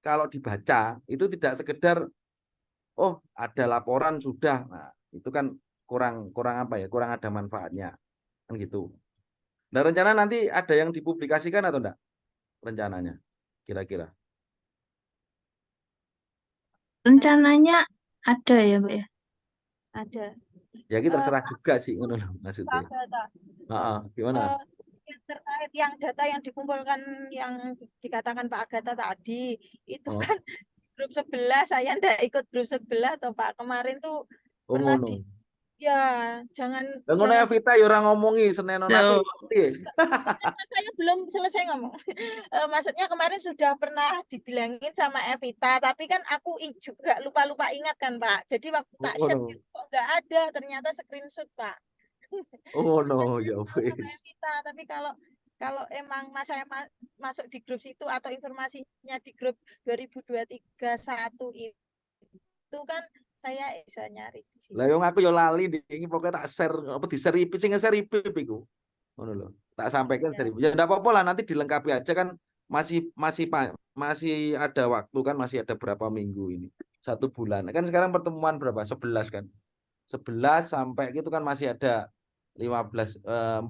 kalau dibaca itu tidak sekedar oh ada laporan sudah. Nah, itu kan kurang apa ya, kurang ada manfaatnya kan gitu. Nah, rencana nanti ada yang dipublikasikan atau enggak rencananya kira-kira? Rencananya ada ya, Mbak ya? Ada. Ya kita terserah Pak juga sih ngono lho maksudnya. Data, Heeh, gimana? yang terkait yang data yang dikumpulkan yang dikatakan Pak Agatha tadi itu Oh, kan grup 11 saya ndak ikut grup 11 toh Pak. Kemarin tuh oh pernah ngono. ya jangan Lah ngono jangan Evita ya ora ngomongi Senenon aku Tuh. ngerti. saya belum selesai ngomong. Maksudnya kemarin sudah pernah dibilangin sama Evita, tapi kan aku juga lupa-lupa ingat kan Pak. Jadi waktu Oh tak share ngono. itu kok nggak ada, ternyata screenshot Pak. Oh ngono Makanya ya tahu sama wis. Evita, tapi kalau kalau emang mas saya masuk di grup situ atau informasinya di grup 2023 itu kan saya bisa nyari di situ. Lah yo aku yo lali iki pokoknya tak share apa di share IP sing nge-share IP iku. Ngono lho. Tak sampaikan Ya, 1000. Ya enggak apa-apa lah nanti dilengkapi aja kan masih ada waktu kan masih ada berapa minggu ini. 1 bulan. Kan sekarang pertemuan berapa? 11 kan. 11 sampai gitu kan masih ada 15 4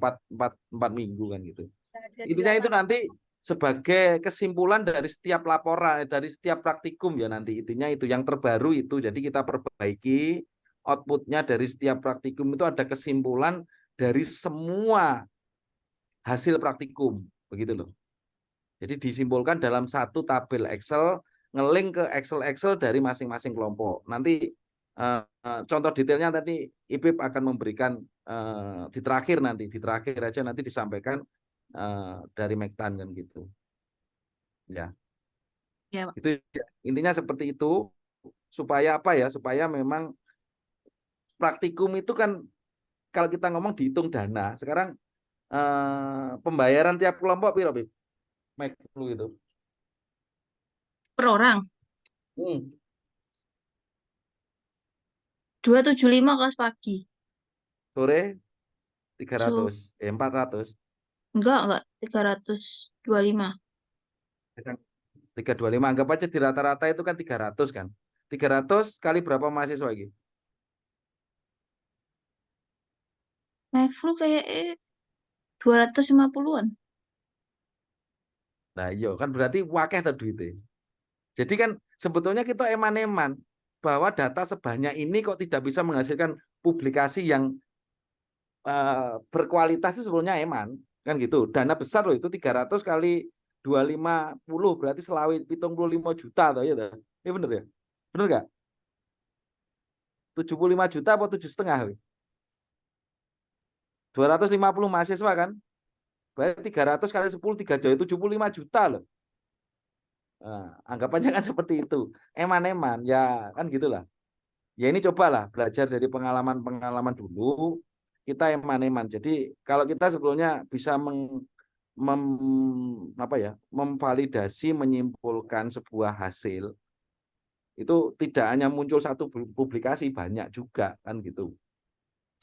minggu kan gitu. ada Intinya itu 8. nanti sebagai kesimpulan dari setiap laporan, dari setiap praktikum ya nanti intinya itu yang terbaru itu. Jadi kita perbaiki outputnya dari setiap praktikum itu ada kesimpulan dari semua hasil praktikum begitu loh. Jadi disimpulkan dalam satu tabel Excel, ngelink ke Excel dari masing-masing kelompok. Nanti contoh detailnya tadi IPIP akan memberikan di terakhir aja nanti disampaikan dari Mektan kan gitu. Ya, Ya, Pak. itu intinya seperti itu supaya apa ya? Supaya memang praktikum itu kan kalau kita ngomong dihitung dana, sekarang pembayaran tiap kelompok piro, Pip? Meklu itu. Per orang. Hmm. 275 kelas pagi. Sore So, 300, 400. enggak 325. 325 anggap aja di rata-rata itu kan 300 kan. 300 kali berapa mahasiswa lagi? Maxflu kayak 250-an. Nah, iya kan berarti wakeh tuh duitnya. Jadi kan sebetulnya kita eman-eman bahwa data sebanyak ini kok tidak bisa menghasilkan publikasi yang berkualitas itu sebetulnya eman kan gitu. Dana besar loh itu 300 kali 250 berarti selawi 75 juta toh ya toh. Ini bener ya? Bener enggak? 75 juta apa 7,5? 250 mahasiswa kan? Berarti 300 kali 10 3 juta 75 juta loh. Nah, anggap aja kan seperti itu. Eman-eman ya kan gitulah. Ya ini cobalah belajar dari pengalaman-pengalaman dulu. Kita eman-eman. Jadi kalau kita sebetulnya bisa memvalidasi, menyimpulkan sebuah hasil itu tidak hanya muncul satu publikasi, banyak juga kan gitu.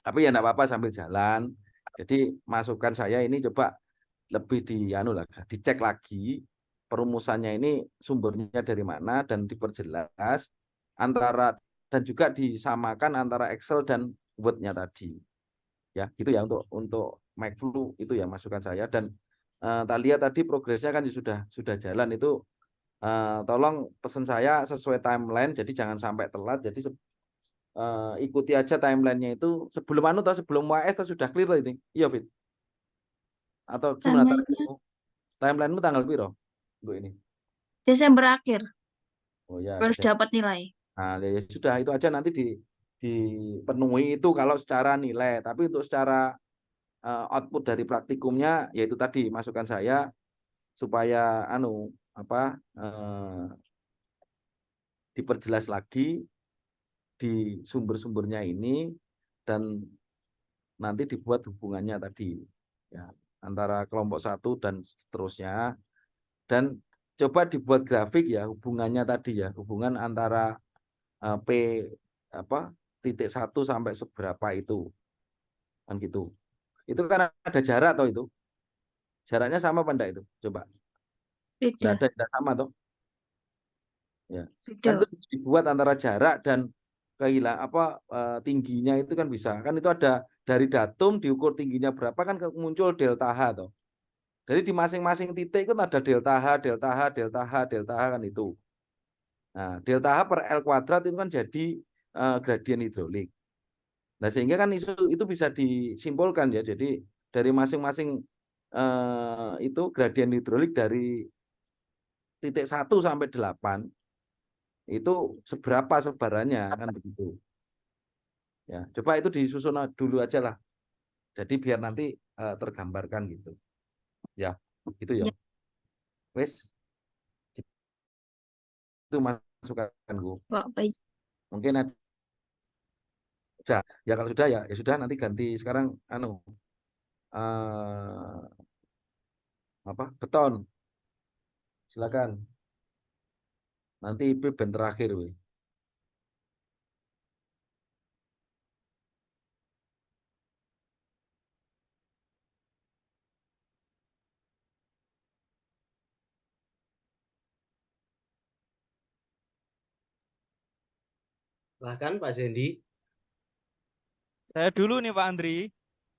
Tapi ya enggak apa-apa sambil jalan. Jadi masukan saya ini coba lebih dicek lagi perumusannya ini sumbernya dari mana dan diperjelas antara dan juga disamakan antara Excel dan Word-nya tadi. Ya, gitu ya untuk MacFlu itu ya masukan saya dan tak lihat tadi progresnya kan sudah jalan itu tolong pesan saya sesuai timeline jadi jangan sampai telat jadi ikuti aja timelinenya itu sebelum sebelum UAS sudah clear ini. Iya, Fit. Atau gimana Timeline-nya timelinemu tanggal piro untuk ini? Desember akhir Oh ya, harus dapat nilai. Nah, ya sudah itu aja nanti dipenuhi itu kalau secara nilai, tapi untuk secara output dari praktikumnya yaitu tadi masukan saya supaya diperjelas lagi di sumber-sumbernya ini dan nanti dibuat hubungannya tadi ya antara kelompok 1 dan seterusnya dan coba dibuat grafik ya hubungannya tadi ya hubungan antara P titik 1 sampai seberapa itu kan gitu itu kan ada jarak atau itu jaraknya sama apa enggak itu coba enggak Beda, ada tidak sama toh ya kan beda. itu dibuat antara jarak dan tingginya itu kan bisa. Kan itu ada dari datum diukur tingginya berapa kan muncul delta H toh. Jadi di masing-masing titik kan ada delta H, delta H, delta H, delta H kan itu. Nah, delta H per L kuadrat itu kan jadi gradien hidrolik. Nah, sehingga kan itu bisa disimpulkan ya. Jadi dari masing-masing itu gradien hidrolik dari titik 1 sampai 8 itu seberapa sebarannya kan begitu. Ya, coba itu disusun dulu aja lah. Jadi biar nanti tergambarkan gitu. Ya, gitu ya. Ya. Wes, itu masukanku. Pak, baik. Mungkin ada ya kalau sudah ya sudah nanti ganti sekarang beton. Silakan. Nanti IP ben terakhir we. Bahkan Pak Zendi, Saya dulu nih Pak Andri.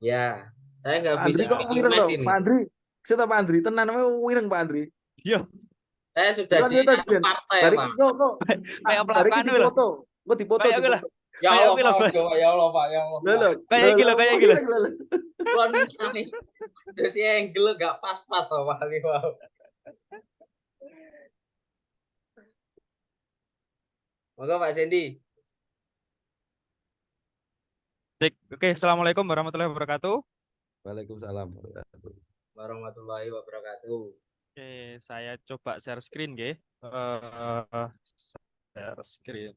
ya saya nggak Pak bisa Andri kok speaking wireng match loh, ini. Pak Andri. Saya Pak Andri tenan namanya wireng Pak Andri. Iya, Saya sudah Bukan di kita Jen. partai Bari Pak. kok kayak bari pelakan ki dulu. dipoto. Kok dipoto Kayak dipoto. Ya Kayak Allah gila, Pak, Bos. ya Allah Pak, ya Allah. Lho, Kayak gila, kayak gila. Kalau nih, terus angle gak pas-pas loh Pak ini, wow. Moga Pak Zendi. Oke, Assalamualaikum warahmatullahi wabarakatuh. Waalaikumsalam. Warahmatullahi wabarakatuh. Oke, saya coba share screen nggih. Share screen.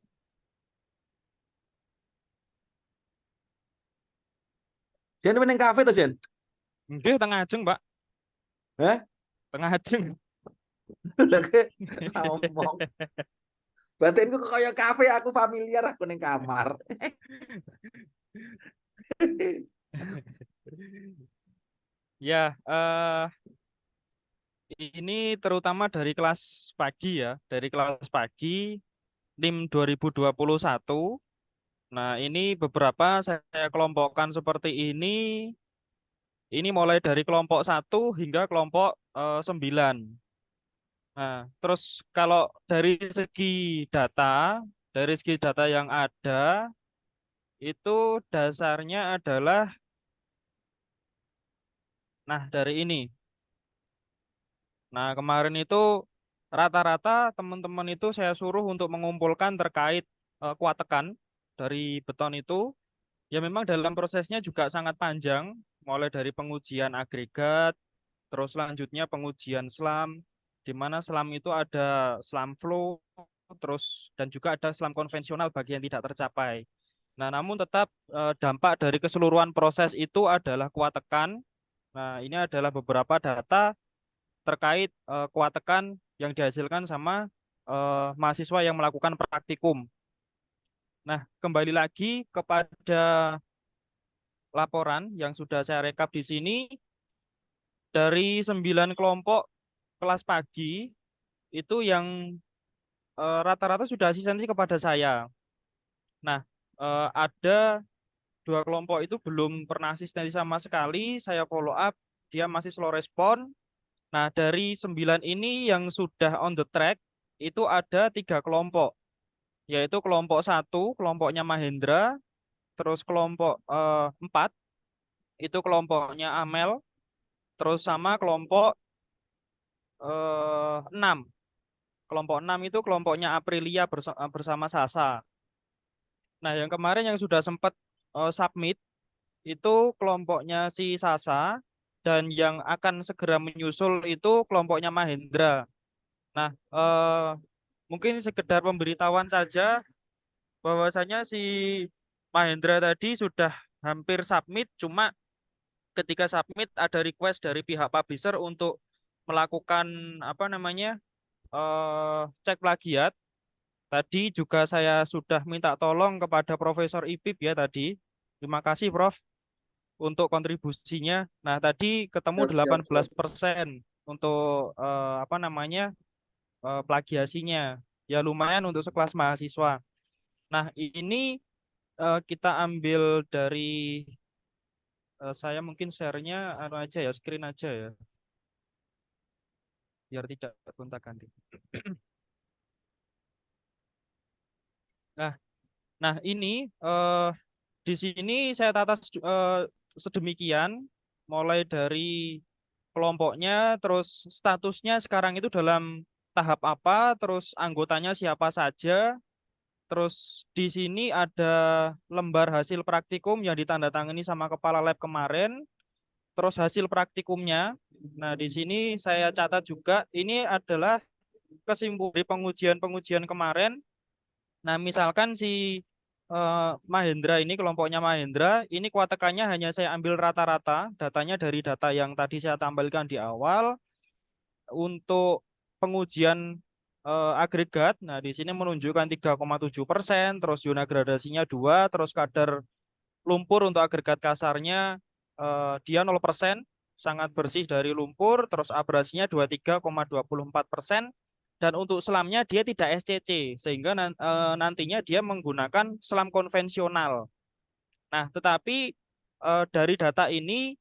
Jen meneng kafe to, Jen? Nggih, tengah ajeng, Pak. Heh? Tengah ajeng. Lha ngomong. Batinku kok kaya kafe, aku familiar, aku ning kamar. Ya, ini terutama dari kelas pagi ya, dari kelas pagi NIM 2021. Nah, ini beberapa saya kelompokkan seperti ini. Ini mulai dari kelompok 1 hingga kelompok 9. Nah, terus kalau dari segi data yang ada, itu dasarnya adalah, nah dari ini. Nah, kemarin itu rata-rata teman-teman itu saya suruh untuk mengumpulkan terkait kuat tekan dari beton itu. Ya memang dalam prosesnya juga sangat panjang, mulai dari pengujian agregat, terus selanjutnya pengujian SLAM, di mana SLAM itu ada SLAM flow, terus dan juga ada SLAM konvensional bagi yang tidak tercapai. Nah, namun tetap dampak dari keseluruhan proses itu adalah kuat tekan. Nah, ini adalah beberapa data terkait kuat tekan yang dihasilkan sama mahasiswa yang melakukan praktikum. Nah, kembali lagi kepada laporan yang sudah saya rekap di sini, dari 9 kelompok kelas pagi itu yang rata-rata sudah asistensi kepada saya. Nah, ada 2 kelompok itu belum pernah asistensi sama sekali, saya follow up, dia masih slow respon. Nah, dari 9 ini yang sudah on the track itu ada 3 kelompok, yaitu kelompok 1, kelompoknya Mahendra, terus kelompok 4, itu kelompoknya Amel, terus sama kelompok 6. Kelompok 6 itu kelompoknya Aprilia bersama Sasa. Nah, yang kemarin yang sudah sempat submit itu kelompoknya si Sasa, dan yang akan segera menyusul itu kelompoknya Mahendra. Nah, mungkin sekedar pemberitahuan saja bahwasanya si Mahendra tadi sudah hampir submit, cuma ketika submit ada request dari pihak publisher untuk melakukan cek plagiat. Tadi juga saya sudah minta tolong kepada Profesor Ipip ya tadi. Terima kasih Prof untuk kontribusinya. Nah, tadi ketemu 18% untuk plagiasinya. Ya lumayan untuk sekelas mahasiswa. Nah, ini kita ambil dari saya mungkin share-nya aja ya, screen aja ya, biar tidak gonta-ganti. Nah, nah ini di sini saya tata sedemikian, mulai dari kelompoknya, terus statusnya sekarang itu dalam tahap apa, terus anggotanya siapa saja, terus di sini ada lembar hasil praktikum yang ditandatangani sama kepala lab kemarin, terus hasil praktikumnya. Nah, di sini saya catat juga, ini adalah kesimpulan dari pengujian-pengujian kemarin. Nah, misalkan si Mahendra ini, kelompoknya Mahendra, ini kuatekannya hanya saya ambil rata-rata, datanya dari data yang tadi saya tampilkan di awal. Untuk pengujian agregat, nah di sini menunjukkan 3,7%, terus zona gradasinya 2, terus kadar lumpur untuk agregat kasarnya dia 0%, sangat bersih dari lumpur, terus abrasinya 23,24%, dan untuk selamnya dia tidak SCC, sehingga nantinya dia menggunakan selam konvensional. Nah, tetapi dari data ini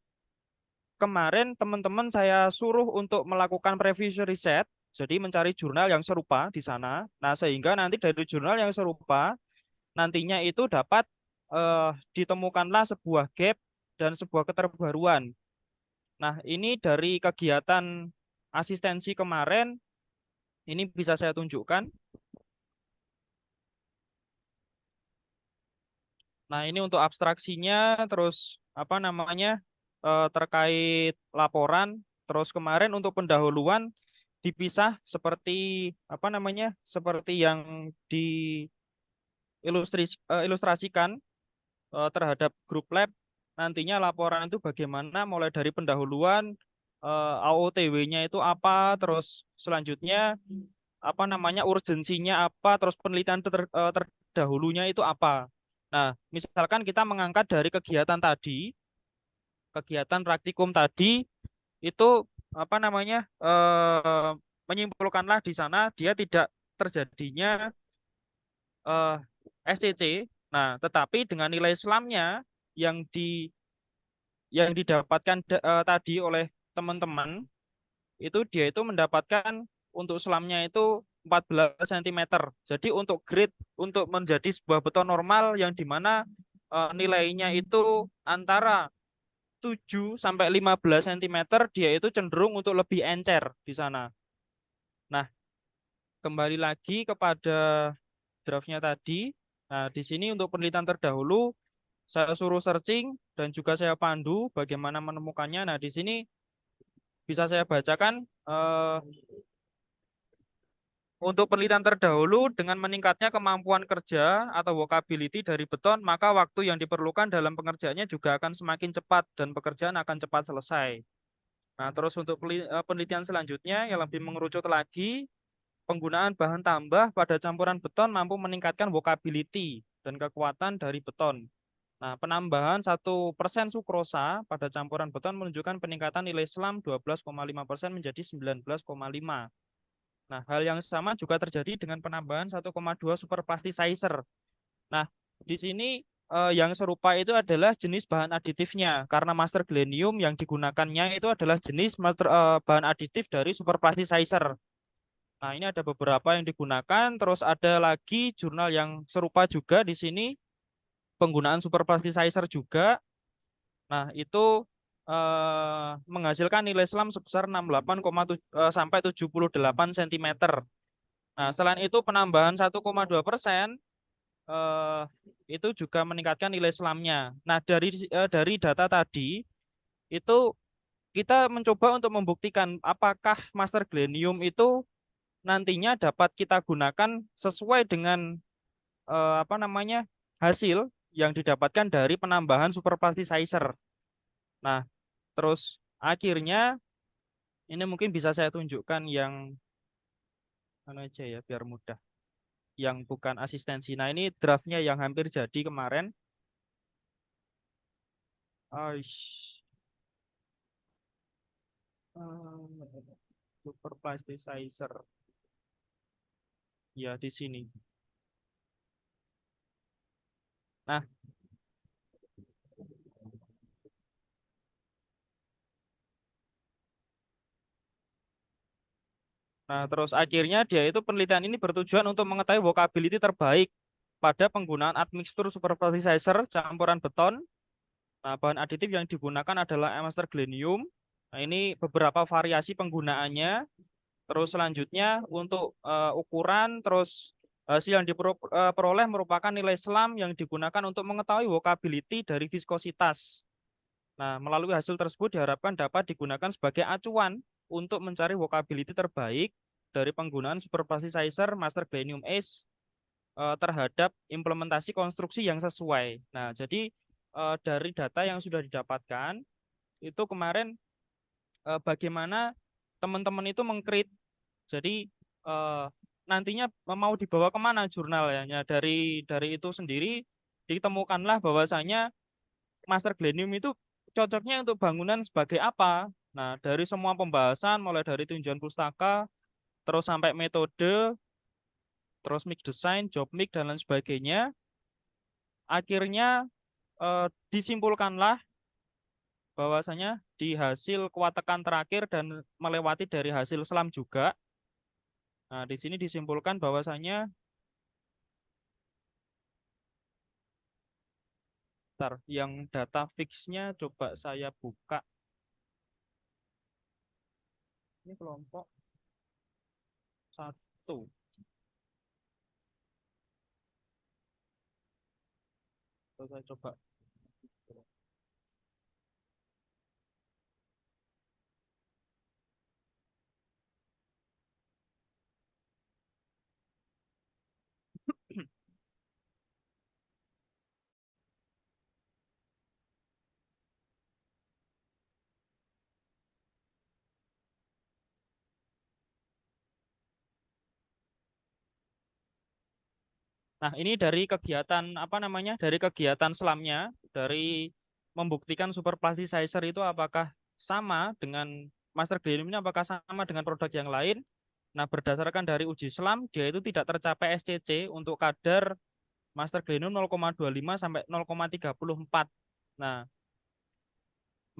kemarin teman-teman saya suruh untuk melakukan previous riset, jadi mencari jurnal yang serupa di sana. Nah, sehingga nanti dari jurnal yang serupa nantinya itu dapat ditemukanlah sebuah gap dan sebuah keterbaruan. Nah, ini dari kegiatan asistensi kemarin, ini bisa saya tunjukkan. Nah, ini untuk abstraksinya, terus apa namanya terkait laporan, terus kemarin untuk pendahuluan dipisah seperti apa namanya, seperti yang diilustrasikan terhadap grup lab. Nantinya laporan itu bagaimana, mulai dari pendahuluan, AOTW-nya itu apa, terus selanjutnya apa namanya urgensinya apa, terus penelitian terdahulunya itu apa. Nah, misalkan kita mengangkat dari kegiatan praktikum tadi itu apa namanya menyimpulkanlah di sana dia tidak terjadinya SCC. Nah, tetapi dengan nilai selamnya yang didapatkan tadi oleh teman-teman itu dia itu mendapatkan untuk selamnya itu 14 cm. Jadi untuk grade untuk menjadi sebuah beton normal yang dimana nilainya itu antara 7 sampai 15 cm, dia itu cenderung untuk lebih encer di sana. Nah, kembali lagi kepada draftnya tadi. Nah, di sini untuk penelitian terdahulu saya suruh searching dan juga saya pandu bagaimana menemukannya. Nah, di sini bisa saya bacakan untuk penelitian terdahulu dengan meningkatnya kemampuan kerja atau workability dari beton, maka waktu yang diperlukan dalam pengerjaannya juga akan semakin cepat dan pekerjaan akan cepat selesai. Nah, terus untuk penelitian selanjutnya yang lebih mengerucut lagi, penggunaan bahan tambah pada campuran beton mampu meningkatkan workability dan kekuatan dari beton. Nah, penambahan 1% sukrosa pada campuran beton menunjukkan peningkatan nilai selam 12,5% menjadi 19,5. Nah, hal yang sama juga terjadi dengan penambahan 1,2 superplasticizer. Nah, di sini yang serupa itu adalah jenis bahan aditifnya, karena master glenium yang digunakannya itu adalah jenis bahan aditif dari superplasticizer. Nah, ini ada beberapa yang digunakan, terus ada lagi jurnal yang serupa juga di sini, penggunaan superplasticizer juga. Nah, itu menghasilkan nilai selam sebesar 68,7 sampai 78 cm. Nah, selain itu penambahan 1,2% eh, itu juga meningkatkan nilai selamnya. Nah, dari data tadi itu kita mencoba untuk membuktikan apakah master glenium itu nantinya dapat kita gunakan sesuai dengan apa namanya hasil yang didapatkan dari penambahan superplasticizer. Nah, terus akhirnya ini mungkin bisa saya tunjukkan yang mana aja ya biar mudah. Yang bukan asistensi. Nah, ini draftnya yang hampir jadi kemarin. Aish. Super plasticizer. Ya, di sini. Nah, terus akhirnya dia itu penelitian ini bertujuan untuk mengetahui vocability terbaik pada penggunaan admixture superplasticizer campuran beton. Nah, bahan aditif yang digunakan adalah emaster glenium. Nah, ini beberapa variasi penggunaannya. Terus selanjutnya untuk ukuran, terus hasil yang diperoleh merupakan nilai SLAM yang digunakan untuk mengetahui vocability dari viskositas. Nah, melalui hasil tersebut diharapkan dapat digunakan sebagai acuan untuk mencari vocability terbaik dari penggunaan superplasticizer Master Glenium Ace terhadap implementasi konstruksi yang sesuai. Nah, jadi dari data yang sudah didapatkan itu kemarin bagaimana teman-teman itu mengcreate. Jadi nantinya mau dibawa kemana jurnalnya dari itu sendiri ditemukanlah bahwasanya Master Glenium itu cocoknya untuk bangunan sebagai apa. Nah, dari semua pembahasan mulai dari tinjauan pustaka terus sampai metode, terus mix design, job mix dan lain sebagainya, akhirnya disimpulkanlah bahwasanya di hasil kuat tekan terakhir dan melewati dari hasil selam juga. Nah, di sini disimpulkan bahwasanya yang data fixnya coba saya buka. Ini kelompok 1. Saya coba. Nah, ini dari kegiatan apa namanya? Dari kegiatan selamnya, dari membuktikan superplasticizer itu apakah sama dengan Master Glenium ini apakah sama dengan produk yang lain? Nah, berdasarkan dari uji selam, dia itu tidak tercapai SCC untuk kadar Master Glenium 0,25 sampai 0,34. Nah,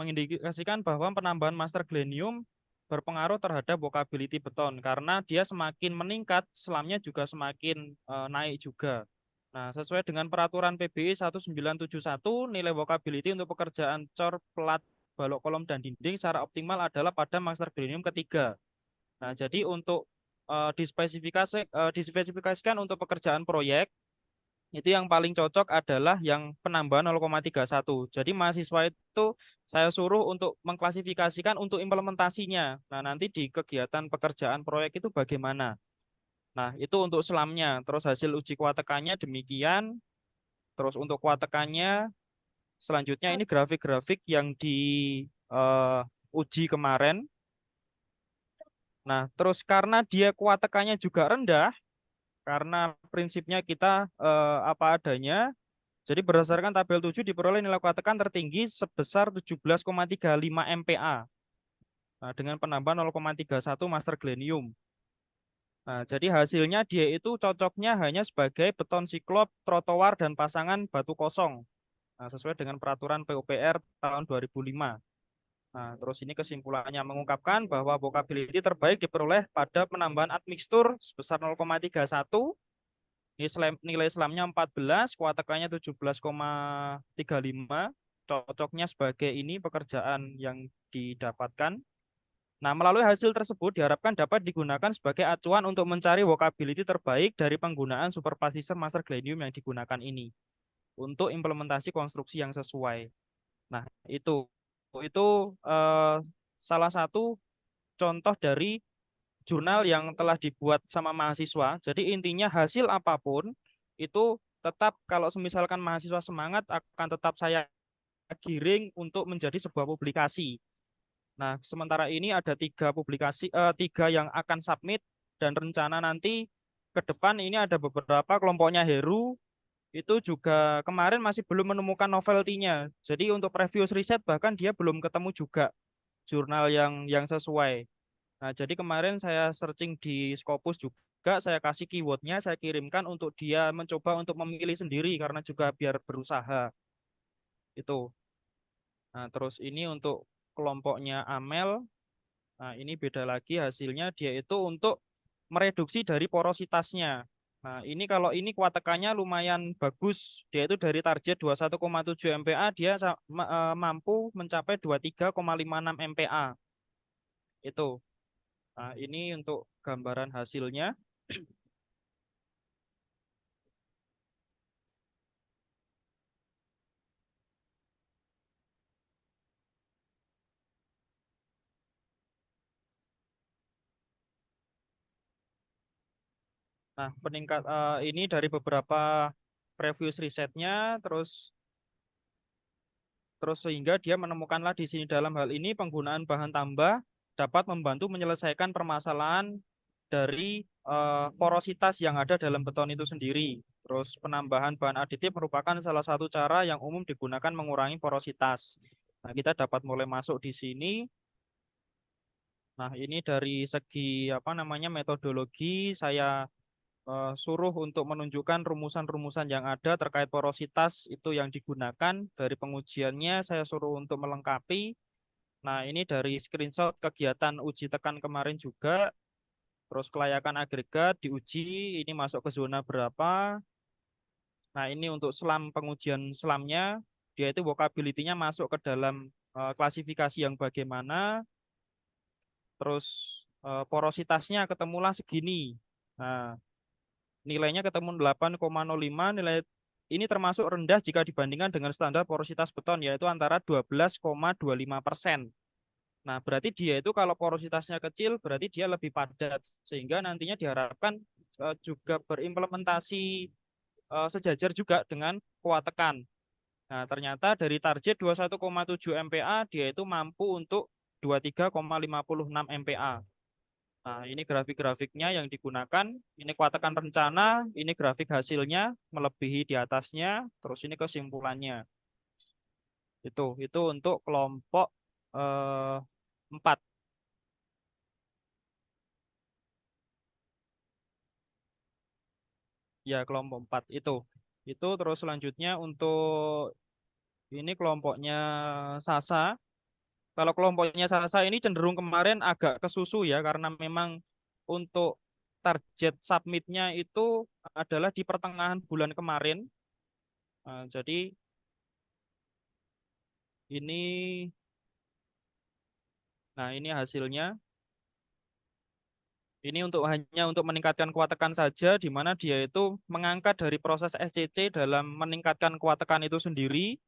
mengindikasikan bahwa penambahan Master Glenium berpengaruh terhadap vocability beton karena dia semakin meningkat, selamnya juga semakin naik juga. Nah, sesuai dengan peraturan PBI 1971, nilai vocability untuk pekerjaan cor, pelat, balok kolom dan dinding secara optimal adalah pada Master Glenium ketiga. Nah, jadi untuk dispesifikasikan untuk pekerjaan proyek itu yang paling cocok adalah yang penambahan 0,31. Jadi mahasiswa itu saya suruh untuk mengklasifikasikan untuk implementasinya. Nah, nanti di kegiatan pekerjaan proyek itu bagaimana. Nah, itu untuk selamnya. Terus hasil uji kuat tekannya demikian. Terus untuk kuat tekannya selanjutnya ini grafik-grafik yang diuji kemarin. Nah, terus karena dia kuat tekannya juga rendah, karena prinsipnya kita apa adanya. Jadi berdasarkan tabel 7 diperoleh nilai kuat tekan tertinggi sebesar 17,35 MPa. Nah, dengan penambahan 0,31 Master Glenium. Nah, jadi hasilnya dia itu cocoknya hanya sebagai beton siklop, trotoar, dan pasangan batu kosong. Nah, sesuai dengan peraturan PUPR tahun 2005. Nah, terus ini kesimpulannya mengungkapkan bahwa vocability terbaik diperoleh pada penambahan admixtur sebesar 0,31. Nilai selamnya 14, kuat tekannya 17,35. Cocoknya sebagai ini pekerjaan yang didapatkan. Nah, melalui hasil tersebut diharapkan dapat digunakan sebagai acuan untuk mencari vocability terbaik dari penggunaan superplasticizer Master Glenium yang digunakan ini untuk implementasi konstruksi yang sesuai. Nah, itu salah satu contoh dari jurnal yang telah dibuat sama mahasiswa. Jadi intinya hasil apapun itu tetap kalau misalkan mahasiswa semangat akan tetap saya giring untuk menjadi sebuah publikasi. Nah, sementara ini ada 3 publikasi, 3 yang akan submit dan rencana nanti ke depan ini ada beberapa kelompoknya Heru itu juga kemarin masih belum menemukan novelty-nya. Jadi untuk previous riset bahkan dia belum ketemu juga jurnal yang sesuai. Nah, jadi kemarin saya searching di Scopus juga, saya kasih keywordnya, saya kirimkan untuk dia mencoba untuk memilih sendiri karena juga biar berusaha itu. Nah, terus ini untuk kelompoknya Amel. Nah, ini beda lagi hasilnya, dia itu untuk mereduksi dari porositasnya. Nah, ini kalau ini kuatekannya lumayan bagus. Dia itu dari target 21,7 MPa, dia mampu mencapai 23,56 MPa. Itu. Nah, ini untuk gambaran hasilnya. Nah, ini dari beberapa previous risetnya, terus sehingga dia menemukanlah di sini dalam hal ini penggunaan bahan tambah dapat membantu menyelesaikan permasalahan dari porositas yang ada dalam beton itu sendiri. Terus penambahan bahan aditif merupakan salah satu cara yang umum digunakan mengurangi porositas. Nah, kita dapat mulai masuk di sini. Nah, ini dari segi apa namanya metodologi saya suruh untuk menunjukkan rumusan-rumusan yang ada terkait porositas itu yang digunakan. Dari pengujiannya saya suruh untuk melengkapi. Nah, ini dari screenshot kegiatan uji tekan kemarin juga. Terus kelayakan agregat diuji, ini masuk ke zona berapa. Nah, ini untuk pengujian selamnya, dia itu vocability-nya masuk ke dalam klasifikasi yang bagaimana. Terus porositasnya ketemulah segini. Nah, nilainya ketemu 8,05, nilai ini termasuk rendah jika dibandingkan dengan standar porositas beton, yaitu antara 12,25%. Nah, berarti dia itu kalau porositasnya kecil, berarti dia lebih padat. Sehingga nantinya diharapkan juga berimplementasi sejajar juga dengan kuat tekan. Nah, ternyata dari target 21,7 MPa, dia itu mampu untuk 23,56 MPa. Nah, ini grafik-grafiknya yang digunakan. Ini kuat tekan rencana, ini grafik hasilnya melebihi di atasnya, terus ini kesimpulannya. Itu untuk kelompok 4. Ya, kelompok 4 itu. Itu terus selanjutnya untuk ini kelompoknya Sasa. Kalau kelompoknya Sasa ini cenderung kemarin agak kesusu ya, karena memang untuk target submitnya itu adalah di pertengahan bulan kemarin. Jadi ini, nah ini hasilnya. Ini hanya untuk meningkatkan kuat tekan saja, di mana dia itu mengangkat dari proses SCC dalam meningkatkan kuat tekan itu sendiri.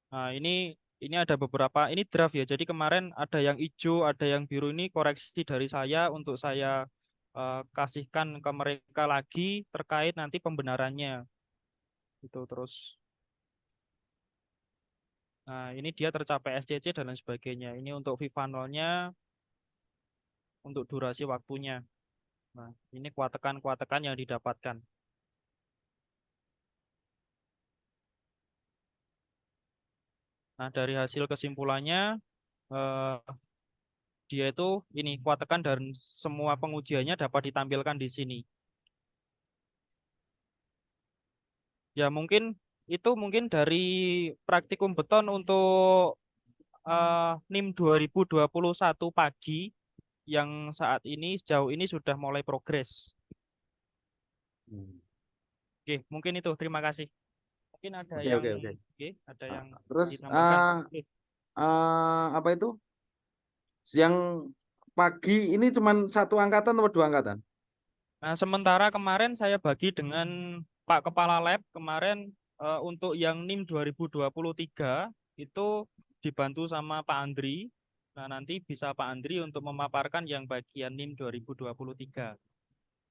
Nah, ini ada beberapa, ini draft ya. Jadi kemarin ada yang hijau, ada yang biru, ini koreksi dari saya untuk saya kasihkan ke mereka lagi terkait nanti pembenarannya. Itu terus. Nah, ini dia tercapai SCC dan lain sebagainya. Ini untuk FIFA nolnya, untuk durasi waktunya. Nah, ini kuat tekan yang didapatkan. Nah, dari hasil kesimpulannya, eh, dia itu ini kuat tekan dan semua pengujiannya dapat ditampilkan di sini. Ya, mungkin dari praktikum beton untuk NIM 2021 pagi yang saat ini sejauh ini sudah mulai progres. Oke, mungkin itu. Terima kasih. Mungkin ada Oke, yang oke, oke. oke, ada yang Terus ditambahkan. Oke. apa itu? Yang pagi ini cuma satu angkatan atau dua angkatan? Nah, sementara kemarin saya bagi dengan Pak Kepala Lab kemarin untuk yang NIM 2023 itu dibantu sama Pak Andri. Nah, nanti bisa Pak Andri untuk memaparkan yang bagian NIM 2023.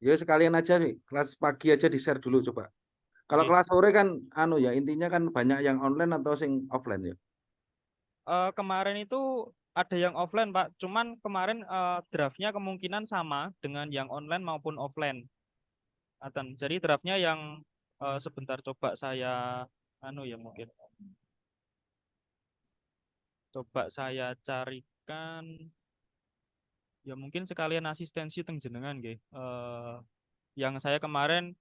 Ya sekalian aja nih, kelas pagi aja di-share dulu coba. Kalau Oke. kelas sore kan anu ya, intinya kan banyak yang online atau sing offline ya. Kemarin itu ada yang offline, Pak. Cuman kemarin draftnya kemungkinan sama dengan yang online maupun offline. Jadi draftnya yang sebentar coba saya anu ya mungkin. Coba saya carikan. Ya mungkin sekalian asistensi teng jenengan nggih. Yang saya kemarin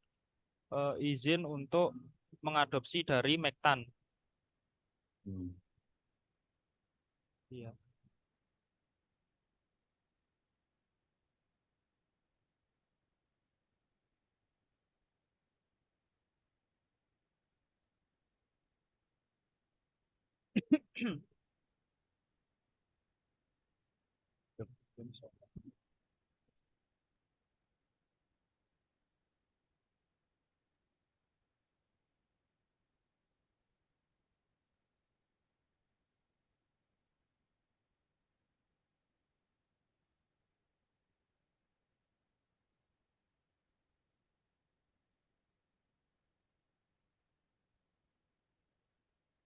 izin untuk mengadopsi dari Mektan. Hmm. Iya.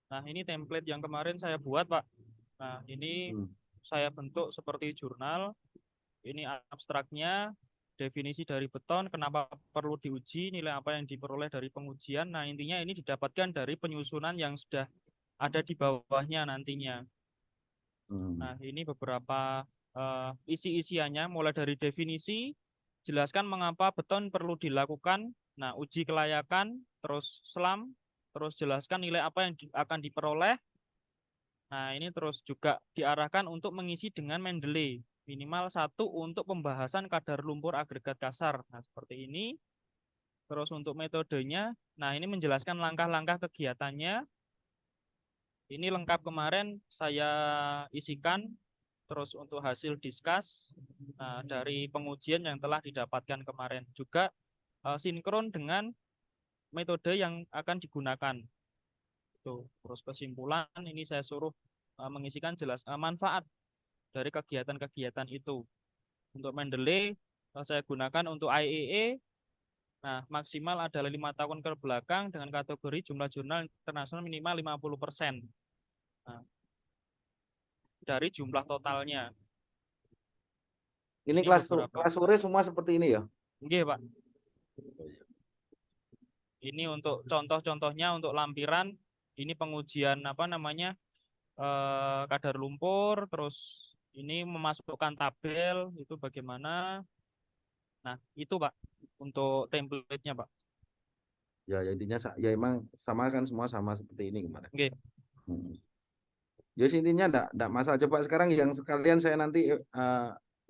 Nah, ini template yang kemarin saya buat, Pak. Nah, ini Hmm. saya bentuk seperti jurnal. Ini abstraknya, definisi dari beton, kenapa perlu diuji, nilai apa yang diperoleh dari pengujian. Nah, intinya ini didapatkan dari penyusunan yang sudah ada di bawahnya nantinya. Nah, ini beberapa isi-isiannya, mulai dari definisi, jelaskan mengapa beton perlu dilakukan, nah, uji kelayakan, terus SLAM, terus jelaskan nilai apa yang akan diperoleh. Nah, ini terus juga diarahkan untuk mengisi dengan Mendeley, minimal 1 untuk pembahasan kadar lumpur agregat kasar. Nah, seperti ini. Terus untuk metodenya, nah ini menjelaskan langkah-langkah kegiatannya. Ini lengkap kemarin saya isikan. Terus untuk hasil diskus dari pengujian yang telah didapatkan kemarin juga sinkron dengan metode yang akan digunakan. Tuh, terus kesimpulan ini saya suruh mengisikan jelas manfaat dari kegiatan-kegiatan itu. Untuk Mendeley saya gunakan untuk IEE. Nah, maksimal adalah 5 tahun ke belakang dengan kategori jumlah jurnal internasional minimal 50%. Nah, dari jumlah totalnya. Ini Ini kelas beberapa. sore semua seperti ini ya? Oke, Pak. Ini untuk contoh-contohnya untuk lampiran. Ini pengujian apa namanya kadar lumpur. Terus ini memasukkan tabel itu bagaimana. Nah, itu Pak untuk template-nya, Pak. Ya, intinya ya emang sama kan, semua sama seperti ini kemarin. Oke. Ya intinya enggak masalah. Coba sekarang yang sekalian saya nanti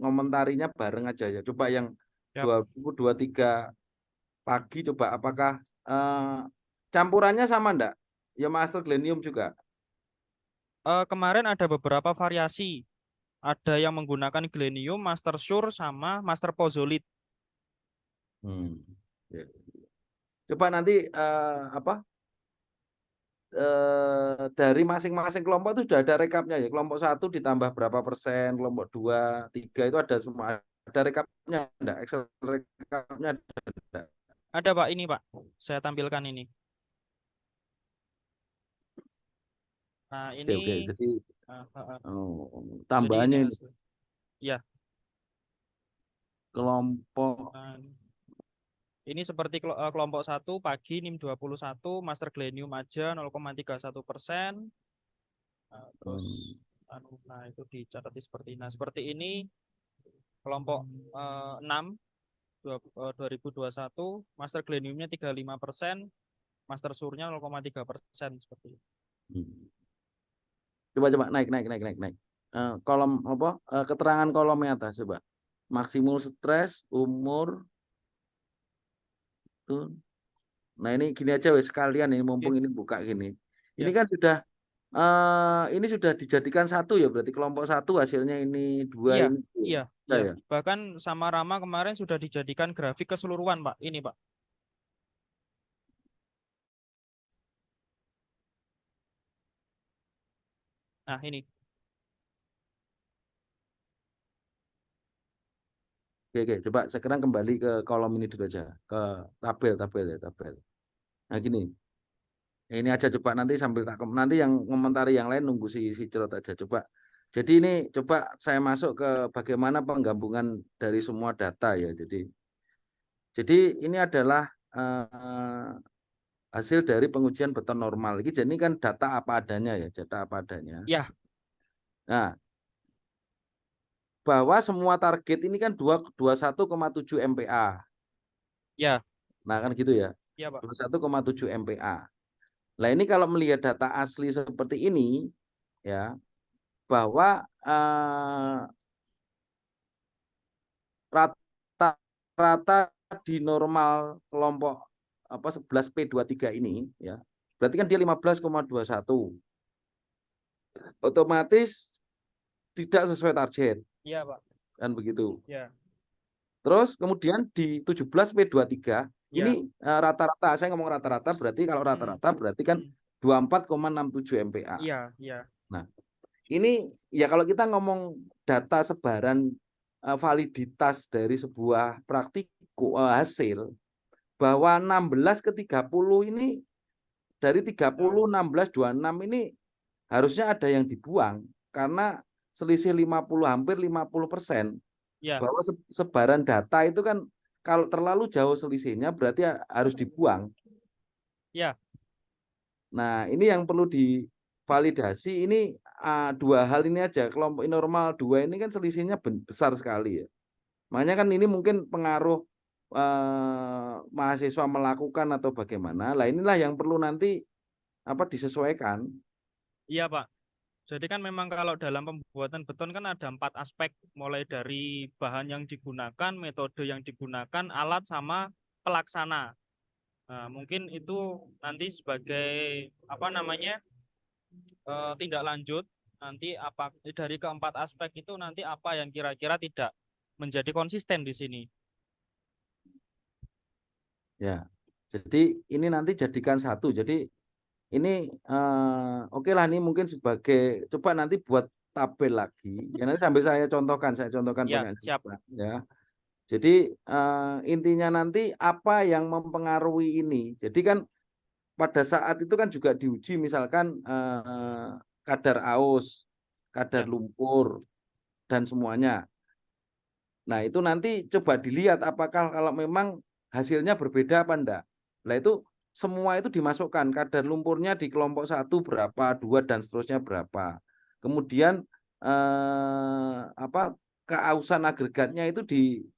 ngomentarinya bareng aja ya. Coba yang 2023 pagi coba apakah campurannya sama enggak? Ya Master Glenium juga. Kemarin ada beberapa variasi. Ada yang menggunakan Glenium, Master Sure, sama Master Pozzolit. Ya. Coba nanti dari masing-masing kelompok itu sudah ada rekapnya ya. Kelompok 1 ditambah berapa persen, kelompok 2, 3 itu ada semua. Ada rekapnya enggak? Excel rekapnya ada. Ada Pak, ini Pak. Saya tampilkan ini. Nah, ini Oke. Jadi jadi tambahannya ini ini ya. kelompok Nah, ini seperti kelompok 1 pagi NIM 21, Master Glenium aja 0,31%. Nah, terus nah itu dicatat seperti ini. Nah, seperti ini kelompok 6 2021, Master Gleniumnya 35%, Master Surnya 0,3% seperti itu. Coba naik. Kolom apa? Keterangan kolomnya atas coba. Maksimum stres, umur tuh. Nah, ini gini aja wes sekalian ini mumpung ini buka gini. Ini kan sudah ini sudah dijadikan 1 ya, berarti kelompok 1 hasilnya ini 2 ini. Iya. Ya. Bahkan sama Rama kemarin sudah dijadikan grafik keseluruhan, Pak. Ini, Pak. Nah, ini. Oke. Coba sekarang kembali ke kolom ini dulu aja, ke tabel ya. Nah, gini. Ini aja coba nanti sambil nanti yang komentari yang lain nunggu si Cerot aja coba. Jadi ini coba saya masuk ke bagaimana penggabungan dari semua data ya. Jadi ini adalah hasil dari pengujian beton normal. Jadi kan data apa adanya ya, data apa adanya. Ya. Nah, bahwa semua target ini kan 21,7 MPa. Ya, Nah, kan gitu ya. iya Pak. 21,7 MPa. Nah, ini kalau melihat data asli seperti ini ya, bahwa rata-rata di normal kelompok 11P23 ini ya, berarti kan dia 15,21. Otomatis tidak sesuai target, Iya Pak. kan begitu. Ya, Terus kemudian di 17P23 ya. ini rata-rata, saya ngomong rata-rata, berarti kalau rata-rata berarti kan 24,67 MPa. Iya, iya. Nah, ini ya kalau kita ngomong data sebaran validitas dari sebuah praktikum hasil bahwa 16 ke 30 ini dari 30, 16, 26 ini harusnya ada yang dibuang karena selisih 50 hampir 50%. Ya, Bahwa sebaran data itu kan kalau terlalu jauh selisihnya berarti harus dibuang. ya. Nah, ini yang perlu divalidasi. Ini dua hal ini aja. Kelompok normal 2 ini kan selisihnya besar sekali ya. Makanya kan ini mungkin pengaruh mahasiswa melakukan atau bagaimana. Lah inilah yang perlu nanti disesuaikan. Iya Pak. Jadi kan memang kalau dalam pembuatan beton kan ada 4 aspek, mulai dari bahan yang digunakan, metode yang digunakan, alat sama pelaksana. Nah, mungkin itu nanti sebagai tindak lanjut nanti apa dari keempat aspek itu nanti apa yang kira-kira tidak menjadi konsisten di sini. Ya. Jadi ini nanti jadikan satu. Jadi ini oke lah, ini mungkin sebagai coba nanti buat tabel lagi. Ya nanti sambil saya contohkan Ya, pakai siap. ya. Jadi intinya nanti apa yang mempengaruhi ini. Jadi kan pada saat itu kan juga diuji misalkan kadar aus, kadar Ya. lumpur dan semuanya. Nah, itu nanti coba dilihat apakah kalau memang hasilnya berbeda apa enggak. Nah, itu semua itu dimasukkan, kadar lumpurnya di kelompok 1 berapa, 2 dan seterusnya berapa. Kemudian keausan agregatnya itu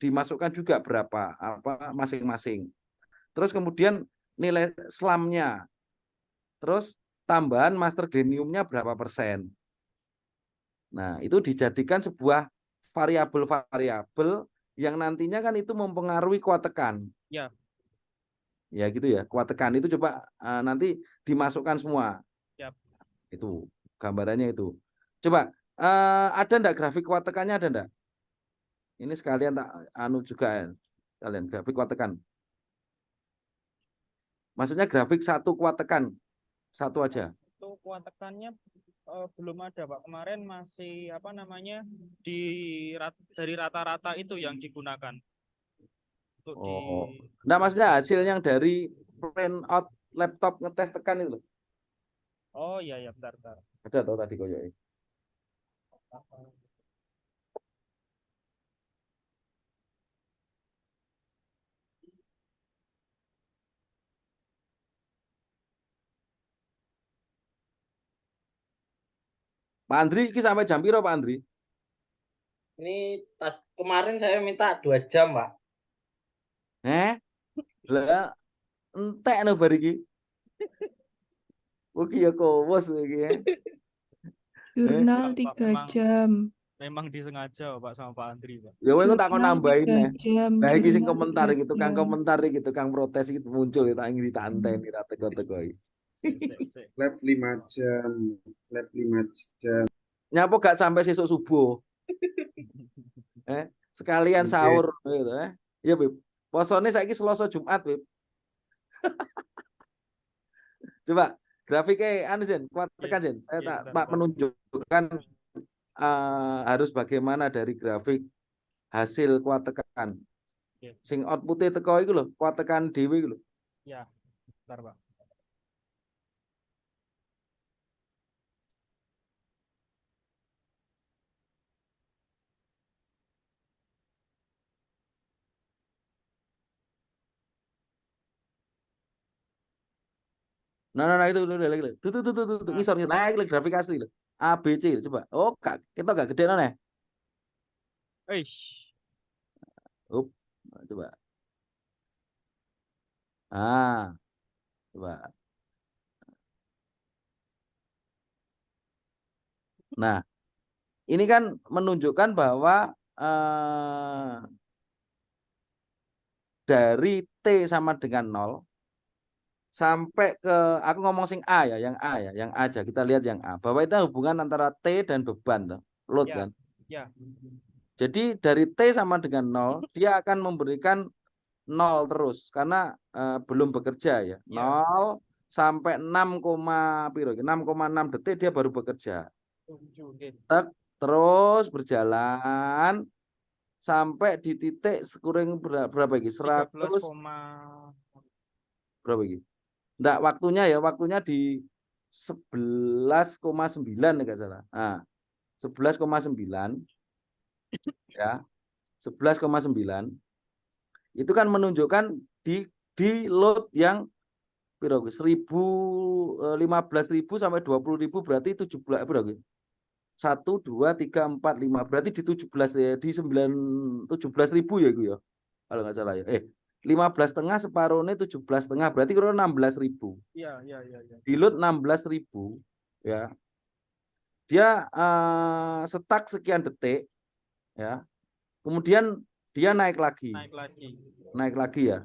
dimasukkan juga berapa masing-masing. Terus kemudian nilai slamnya. Terus tambahan master gleniumnya berapa persen. Nah, itu dijadikan sebuah variabel-variabel yang nantinya kan itu mempengaruhi kuat tekan. Ya. Ya gitu ya, kuat tekan itu coba nanti dimasukkan semua. Siap. Itu gambarannya itu. Coba ada enggak grafik kuat tekannya, ada enggak? Ini sekalian tak juga kalian grafik kuat tekan. Maksudnya grafik satu kuat tekan, satu aja. Itu kuat tekannya belum ada Pak. Kemarin masih dari rata-rata itu yang digunakan. Nah, maksudnya hasil yang dari print out laptop ngetes tekan itu. Oh iya ya, bentar. Ada atau tadi koyok. Pak Andri, ini sampai jam piro Pak Andri? Ini kemarin saya minta 2 jam, Pak. Lah entek no bar iki. Oke ya kowos iki ya. Jurnal Pak, 3 memang, jam. memang disengaja Pak sama Pak Andri Pak. Ya kowe tak Jurnal nambahin 3 ya. jam. Nah iki sing Jurnal komentar 3 iki, tukang jam. komentar iki, tukang protes iki muncul tak ingin ditanteni ra teko-teko iki. Sik. Lab 5 jam. Lab 5 jam. Nyapo gak sampai sesuk subuh. Sekalian Oke. sahur gitu Ya, Beb. Posone saiki Selasa Jumat, Beb. Coba grafiknya Jen, kuat tekan Jen. Saya tak menunjukkan harus bagaimana dari grafik hasil kuat tekan. Sing outputnya teko iku lho, kuat tekan dhewe iku lho. Ya, bentar Pak. Nah itu lagi. Tuh ngisor naik lagi grafik asli lho. A B C coba. Oh, kita gak gede nih. Eish. Up, coba. Ah, coba. Nah, ini kan menunjukkan bahwa dari T sama dengan 0 sampai ke, aku ngomong sing A ya, yang A ya, yang A aja. Kita lihat yang A. Bahwa itu hubungan antara T dan beban, toh, load Ya, kan. ya. Jadi dari T sama dengan 0, dia akan memberikan 0 terus karena belum bekerja ya. Ya. 0 sampai 6,6 detik dia baru bekerja. Terus berjalan sampai di titik kurang berapa lagi? 100 berapa lagi? Enggak, waktunya di 11,9 enggak salah. Nah, 11,9 ya. 11,9 itu kan menunjukkan di load yang 15.000 sampai 20.000 berarti 17 berapa? 1 2 3 4 5 berarti di 17 ya, di 17.000 ya itu ya. Kalau nggak salah ya. 15,5 separuhnya 17,5 berarti kurang 16.000. Iya. Di load 16.000 ya. Dia stuck sekian detik ya. Kemudian dia naik lagi ya.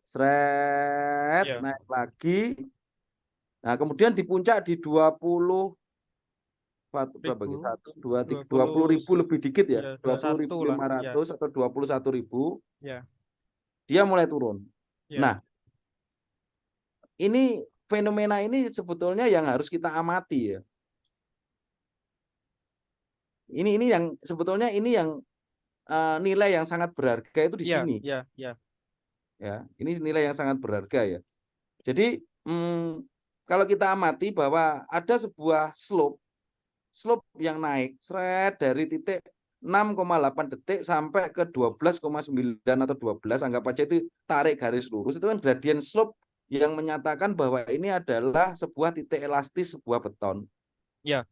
Seret, Iya. naik lagi. Nah, kemudian di puncak di 20 berapa lagi? 20.000 lebih dikit ya. 20.500 atau 21.000. Ya. Dia mulai turun. Ya. Nah, ini fenomena ini sebetulnya yang harus kita amati ya. Ini yang sebetulnya ini yang nilai yang sangat berharga itu di sini. Ya. Ya, ini nilai yang sangat berharga ya. Jadi kalau kita amati bahwa ada sebuah slope yang naik seret dari titik 6,8 detik sampai ke 12,9 atau 12, anggap aja itu tarik garis lurus, itu kan gradient slope yang menyatakan bahwa ini adalah sebuah titik elastis sebuah beton. Ya.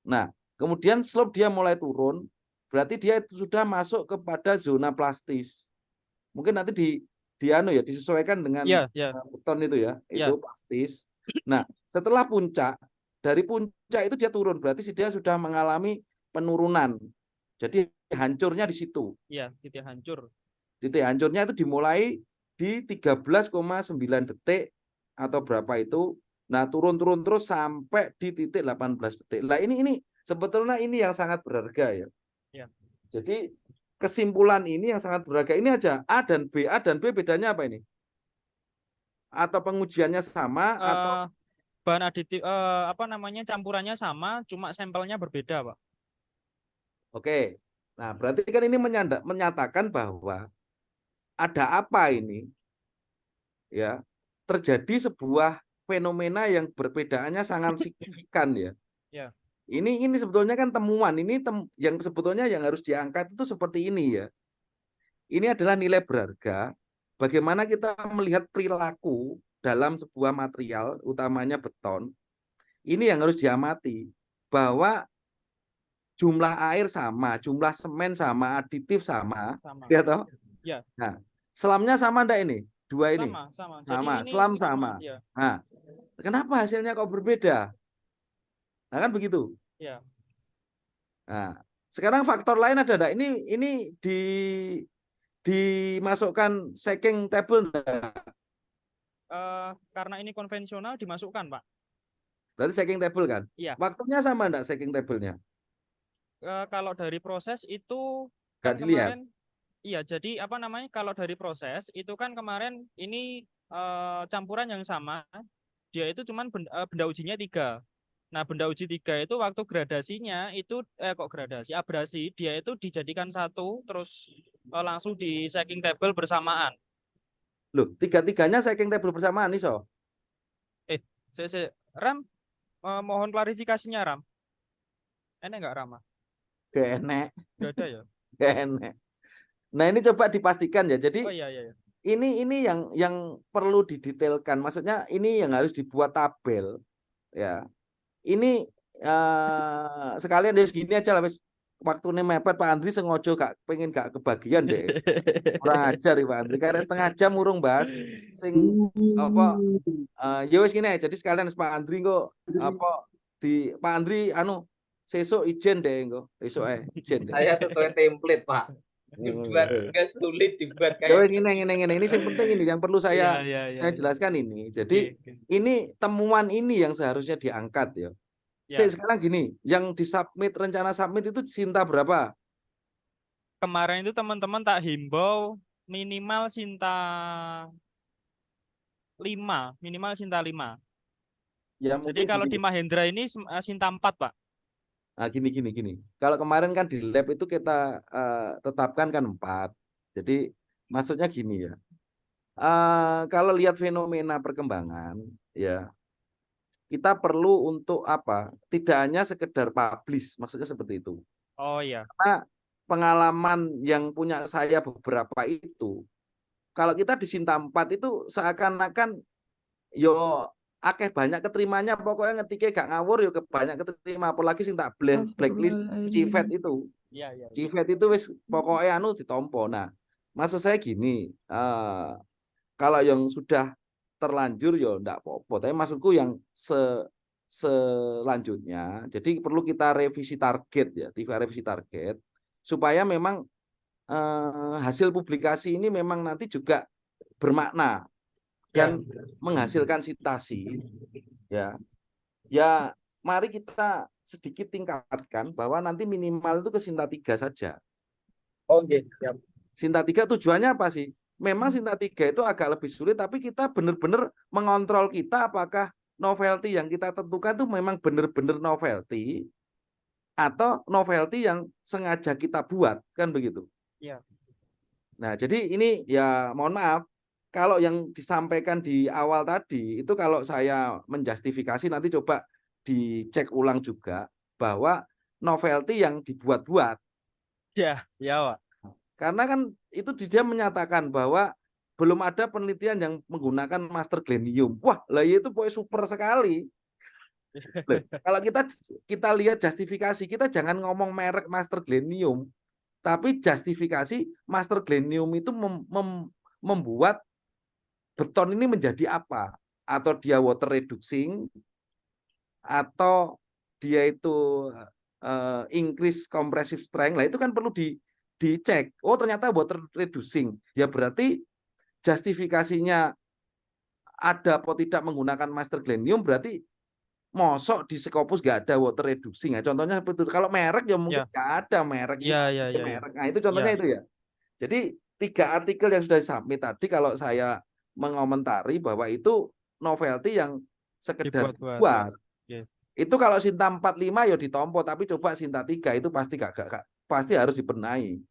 Nah, kemudian slope dia mulai turun, berarti dia sudah masuk kepada zona plastis. Mungkin nanti disesuaikan dengan beton itu ya, itu plastis. Nah, setelah puncak, dari puncak itu dia turun, berarti dia sudah mengalami penurunan. Jadi hancurnya di situ. Iya, titik hancur. Titik hancurnya itu dimulai di 13,9 detik atau berapa itu. Nah, turun terus sampai di titik 18 detik. Nah, ini sebetulnya ini yang sangat berharga ya. Ya. Jadi kesimpulan ini yang sangat berharga ini aja. A dan B bedanya apa ini? Atau pengujiannya sama atau bahan aditif campurannya sama, cuma sampelnya berbeda, Pak. Oke. Nah, berarti kan ini menyatakan bahwa ada apa ini? Ya, terjadi sebuah fenomena yang perbedaannya sangat signifikan ya. Ya. Ini sebetulnya kan temuan ini yang sebetulnya yang harus diangkat itu seperti ini ya. Ini adalah nilai berharga bagaimana kita melihat perilaku dalam sebuah material, utamanya beton. Ini yang harus diamati bahwa jumlah air sama, jumlah semen sama, aditif sama. Ya toh? Ya. Nah, selamnya sama enggak ini? Dua ini? Sama. Sama, Jadi selam sama. Ya. Nah, kenapa hasilnya kok berbeda? Nah, kan begitu. Ya. Nah, sekarang faktor lain ada enggak? Ini dimasukkan shaking table enggak? Karena ini konvensional dimasukkan, Pak. Berarti shaking table kan? Iya. Waktunya sama enggak shaking table-nya? Kalau dari proses itu kan kemarin, iya, jadi kalau dari proses itu kan kemarin ini campuran yang sama, dia itu cuman benda ujinya 3. Nah, benda uji 3 itu waktu gradasinya itu abrasi, dia itu dijadikan satu terus langsung di shaking table bersamaan. Loh, tiga-tiganya shaking table bersamaan nih, so? Ram, mohon klarifikasinya, Ram. Enak nggak, Rama? Gak enak. Nggak ada ya? Gak enak. Nah, ini coba dipastikan ya. Jadi iya. Ini yang perlu didetailkan. Maksudnya ini yang harus dibuat tabel ya. Ini sekalian dari segini aja lah, Mas. waktunya mepet Pak Andri sengaja gak pengen gak kebagian deh. Kurang ajar ya Pak Andri. Karena setengah jam urung bahas sing apa ya wis gini jadi sekalian Pak Andri kok apa di Pak Andri anu sesuk ijen deh kok. Besok ijen deh. Saya sesuai template, Pak. Dibuat enggak sulit dibuat Ya wis kayak gini. Ini yang penting ini yang perlu Iya, saya iya, iya, saya iya. jelaskan ini. Oke, Jadi oke. ini temuan ini yang seharusnya diangkat ya. Ya, Sekarang gini, yang disubmit rencana submit itu Sinta berapa? kemarin itu teman-teman tak himbau minimal Sinta 5, minimal Sinta 5. Ya Jadi mungkin kalau di gini. Mahendra ini Sinta 4, Pak. Nah, gini. Kalau kemarin kan di lab itu kita tetapkan kan 4. Jadi maksudnya gini ya. Kalau lihat fenomena perkembangan ya kita perlu untuk apa? Tidak hanya sekedar publish, maksudnya seperti itu. Oh iya. Karena pengalaman yang punya saya beberapa itu, kalau kita di Sinta 4 itu seakan-akan yo akeh banyak keterimanya pokoknya ngetiknya gak ngawur yo banyak keterima apalagi sing tak blacklist Civet itu. Iya, iya. Civet itu wis pokoknya anu ditompo. Nah, maksud saya gini, kalau yang sudah terlanjur ya enggak apa-apa, tapi maksudku yang selanjutnya jadi perlu kita revisi target ya, revisi target supaya memang hasil publikasi ini memang nanti juga bermakna dan menghasilkan citasi ya mari kita sedikit tingkatkan bahwa nanti minimal itu ke Sinta 3 saja. Oke, siap. Sinta 3 tujuannya apa sih? Memang Sinta 3 itu agak lebih sulit tapi kita benar-benar mengontrol kita apakah novelty yang kita tentukan itu memang benar-benar novelty atau novelty yang sengaja kita buat kan begitu. Iya. Nah, jadi ini ya mohon maaf kalau yang disampaikan di awal tadi itu kalau saya menjustifikasi nanti coba dicek ulang juga bahwa novelty yang dibuat-buat. Ya, Pak. Karena kan itu dia menyatakan bahwa belum ada penelitian yang menggunakan master glenium. Wah, lah itu pokoknya super sekali. Loh, kalau kita lihat justifikasi, kita jangan ngomong merek master glenium, tapi justifikasi master glenium itu membuat beton ini menjadi apa? Atau dia water reducing, atau dia itu increase compressive strength. Lah itu kan perlu dicek. Oh ternyata water reducing. Ya berarti justifikasinya ada atau tidak menggunakan master glenium berarti mosok di Scopus nggak ada water reducing. Nah, contohnya seperti itu. Kalau merek ya mungkin nggak ada merek. Iya. Merek. Nah itu contohnya itu ya. Jadi 3 artikel yang sudah disubmit tadi kalau saya mengomentari bahwa itu novelty yang sekedar buat. Itu kalau Sinta 45 ya ditompo, tapi coba Sinta 3 itu pasti gak pasti harus dibenahi.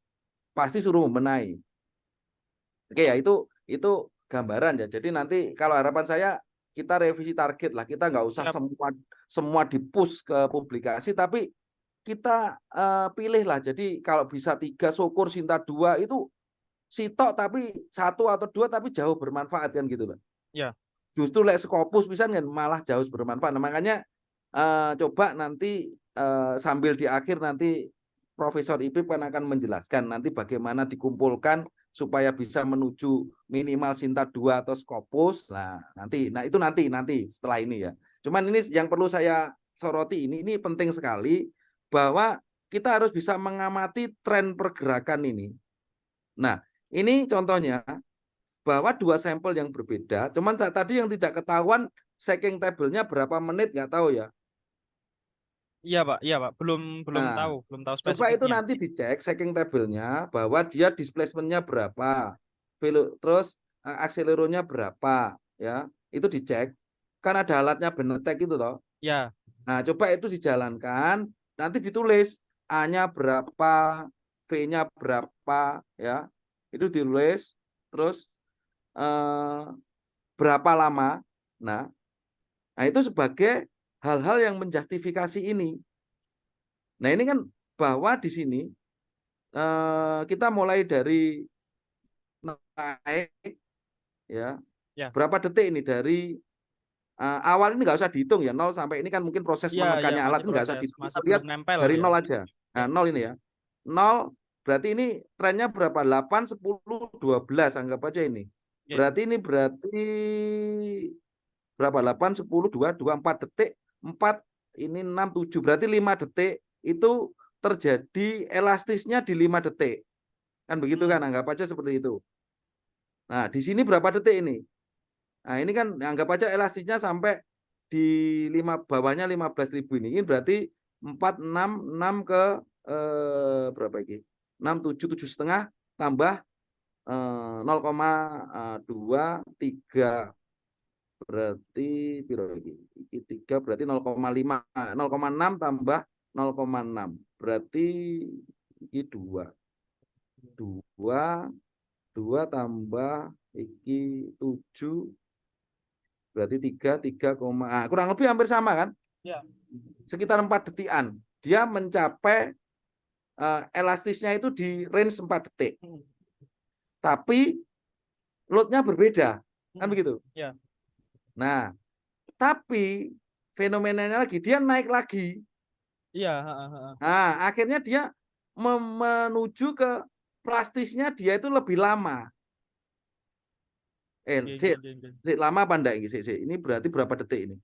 Pasti suruh membenahi. Oke ya itu gambaran ya. Jadi nanti kalau harapan saya kita revisi target lah. Kita nggak usah semua di-push ke publikasi, tapi kita pilih lah. Jadi kalau bisa 3 syukur Sinta 2 itu sitok tapi 1 atau 2 tapi jauh bermanfaat kan gitu loh. Ya. Justru lek Scopus bisa kan malah jauh bermanfaat. Nah, makanya coba nanti sambil di akhir nanti Profesor Ipip kan akan menjelaskan nanti bagaimana dikumpulkan supaya bisa menuju minimal Sinta 2 atau Scopus. Nah, itu nanti setelah ini ya. Cuman ini yang perlu saya soroti ini penting sekali bahwa kita harus bisa mengamati tren pergerakan ini. Nah, ini contohnya bahwa 2 sampel yang berbeda, cuman tadi yang tidak ketahuan shaking table-nya berapa menit nggak tahu ya. Iya Pak, belum tahu spesifiknya. Coba itu nanti dicek shaking table-nya bahwa dia displacement-nya berapa, terus akseleronya berapa, ya itu dicek. Kan ada alatnya Benetek itu toh. Ya. Nah coba itu dijalankan, nanti ditulis A-nya berapa, V-nya berapa, ya itu ditulis, terus berapa lama. Nah itu sebagai hal-hal yang menjustifikasi ini. Nah ini kan bahwa di sini kita mulai dari naik ya berapa detik ini dari awal ini nggak usah dihitung ya 0 sampai ini kan mungkin proses menekannya alat ini nggak usah dihitung, kita lihat dari 0 aja. Nah, 0 ini ya. 0 berarti ini trennya berapa? 8, 10, 12 anggap aja ini. Ya. Berarti ini berapa? 8, 10, 2, 4 detik, 4, ini 6, 7. Berarti 5 detik itu terjadi elastisnya di 5 detik. Kan begitu kan? Anggap aja seperti itu. Nah, di sini berapa detik ini? Nah, ini kan anggap aja elastisnya sampai di bawahnya 15.000 ini. Ini berarti 4, 6 ke berapa ini? 6, 7, 7,5 tambah 0,2, 3 berarti ini 3 berarti 0,5, 0,6 tambah 0,6 berarti ini 2 tambah ini 7 berarti 3, kurang lebih hampir sama kan? Ya. Sekitar 4 detikan. Dia mencapai elastisnya itu di range 4 detik. Tapi loadnya berbeda. Kan begitu? Ya. Nah, tapi fenomenanya lagi, dia naik lagi. Iya. Nah, akhirnya dia menuju ke plastisnya dia itu lebih lama. Lama apa enggak ini? Ini berarti berapa detik ini?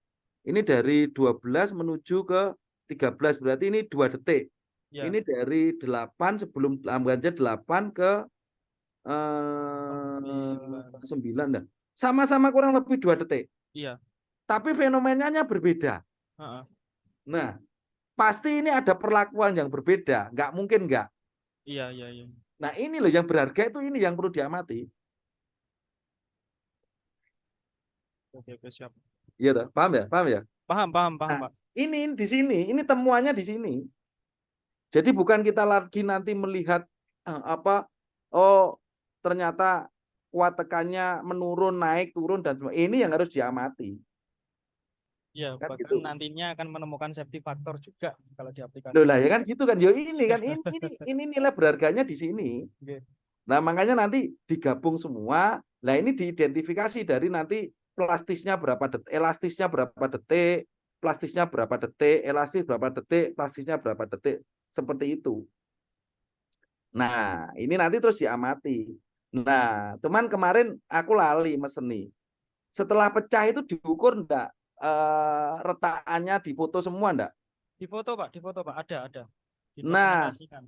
Ini dari 12 menuju ke 13, berarti ini 2 detik. Ya. Ini dari 8 sebelum aja 8 ke 9 dah. Sama-sama kurang lebih 2 detik. Iya. Tapi fenomenanya berbeda. Nah, pasti ini ada perlakuan yang berbeda. Nggak mungkin nggak. Iya. Nah, ini loh yang berharga itu ini yang perlu diamati. Oke, siap. Iya, paham ya? Paham ya? Paham, Nah, Pak. ini di sini, ini temuannya di sini. Jadi bukan kita lagi nanti melihat ternyata kuat tekannya menurun, naik, turun dan ini yang harus diamati. Ya, Kan bahkan gitu. nantinya akan menemukan safety factor juga kalau diaplikasikan. Loh lah ya kan gitu kan. Yo ini kan ini nilai berharganya di sini. Okay. Nah, makanya nanti digabung semua. Nah, ini diidentifikasi dari nanti plastisnya berapa detik, elastisnya berapa detik, plastisnya berapa detik, elastis berapa detik, plastisnya berapa detik. Seperti itu. Nah, ini nanti terus diamati. Nah, teman kemarin aku lali meseni. Setelah pecah itu diukur enggak? Retakannya difoto semua enggak? Difoto Pak, ada. Nah, Didokumentasikan.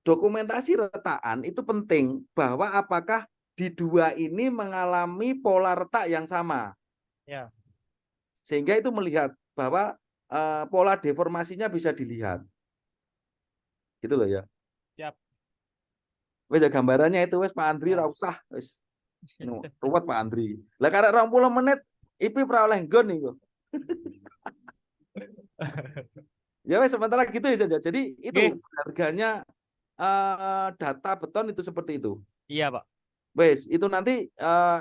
dokumentasi retakan itu penting bahwa apakah di dua ini mengalami pola retak yang sama. Ya. Sehingga itu melihat bahwa pola deformasinya bisa dilihat. Gitu loh ya. Siap. Wes ya gambarannya itu wes Pak Andri ra usah wes. Ruwet Pak Andri. Lah karek 20 menit IP pra oleh nggon niku. Ya wes sementara gitu ya saja. Jadi itu harganya data beton itu seperti itu. Iya, Pak. Wes, itu nanti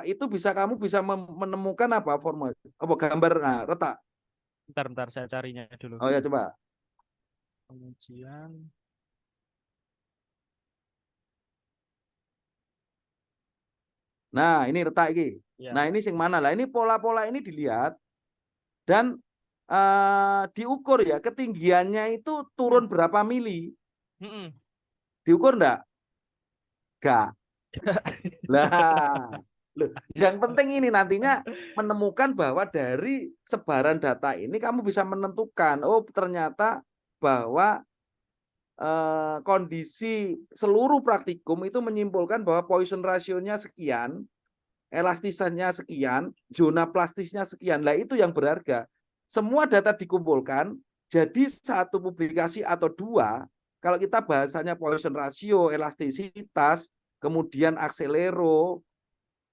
itu kamu bisa menemukan apa format apa gambar retak. Bentar saya carinya dulu. Oh ya coba. Pengujian. Nah, ini retak ini. Ya. Nah, ini sing mana lah? Ini pola-pola ini dilihat dan diukur ya ketinggiannya itu turun berapa mili. Diukur enggak? Enggak. Lah, yang penting ini nantinya menemukan bahwa dari sebaran data ini kamu bisa menentukan, oh ternyata bahwa kondisi seluruh praktikum itu menyimpulkan bahwa Poisson rasionya sekian, elastisannya sekian, zona plastisnya sekian. Lah itu yang berharga. Semua data dikumpulkan, jadi satu publikasi atau dua, kalau kita bahasanya Poisson ratio, elastisitas, kemudian akselero,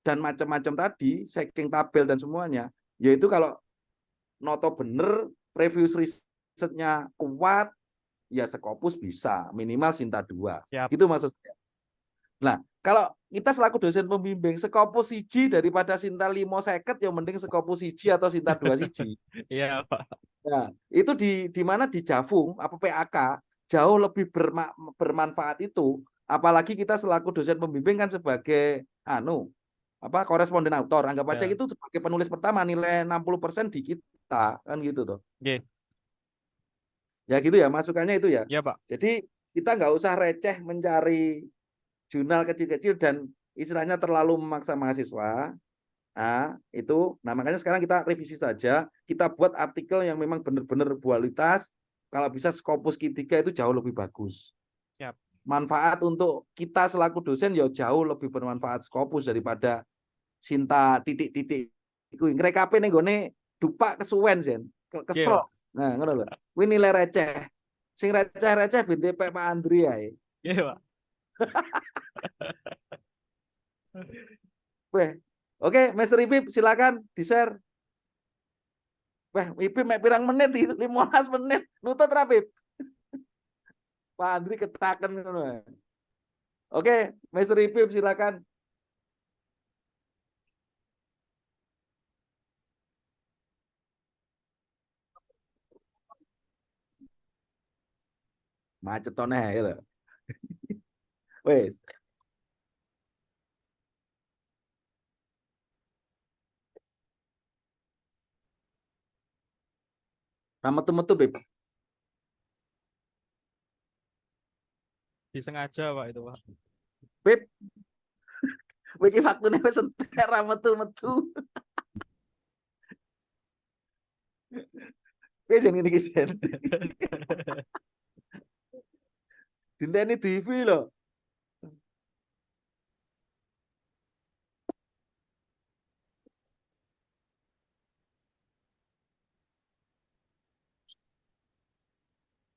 dan macam-macam tadi, checking tabel dan semuanya, yaitu kalau noto bener, previous risetnya kuat, ya Scopus bisa, minimal Sinta 2. Siap. Gitu maksudnya. Nah, kalau kita selaku dosen pembimbing, Scopus siji daripada Sinta 5 seket, yang mending Scopus siji atau Sinta 2 siji. Iya, Pak. Nah, itu di mana di Javung, apa PAK, jauh lebih bermanfaat itu. Apalagi kita selaku dosen pembimbing kan sebagai koresponden autor, anggap aja itu sebagai penulis pertama nilai 60% di kita kan gitu toh. Ya gitu ya, masukannya itu ya. Ya, Pak. Jadi kita nggak usah receh mencari jurnal kecil-kecil dan istilahnya terlalu memaksa mahasiswa. Nah, itu. Nah, makanya sekarang kita revisi saja. Kita buat artikel yang memang benar-benar kualitas. Kalau bisa Scopus Q3 itu jauh lebih bagus. Siap. Manfaat untuk kita selaku dosen ya jauh lebih bermanfaat Scopus daripada Sinta titik-titik. Iku ngrekape ning gone dupak kesuwen Sen. Kesel. Pak. Nah, ngono lho. Kuwi nilai receh. Sing receh-receh BTP Pak Andri ae. Iya, Pak. Weh. Oke, Master Ipip silakan di-share. Wah, Ipip mek pirang menit iki? 15 menit. Nutut ra, Pip? Pak Andri ketaken ngono. Oke, Master Ipip silakan. Macet tone gitu. Wes. Ra metu-metu, Pip. Disengaja, Pak, itu, Pak. Pip. Iki waktune wis entek ra metu-metu. Wis ngene iki Sen. Dinteni TV lho.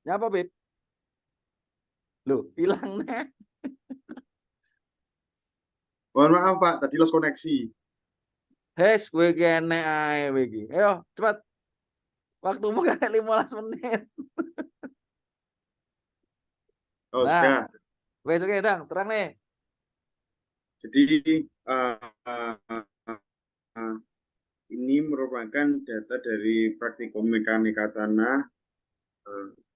Nyapa, Pip? Loh, hilang nih. Mohon maaf Pak, tadi lost koneksi. Hes, kowe kene ae kowe iki. Ayo, cepat. Waktumu kan 15 menit. Oh, Nah, sudah. wes oke, Dang, terang nih. Jadi ini merupakan data dari praktikum mekanika tanah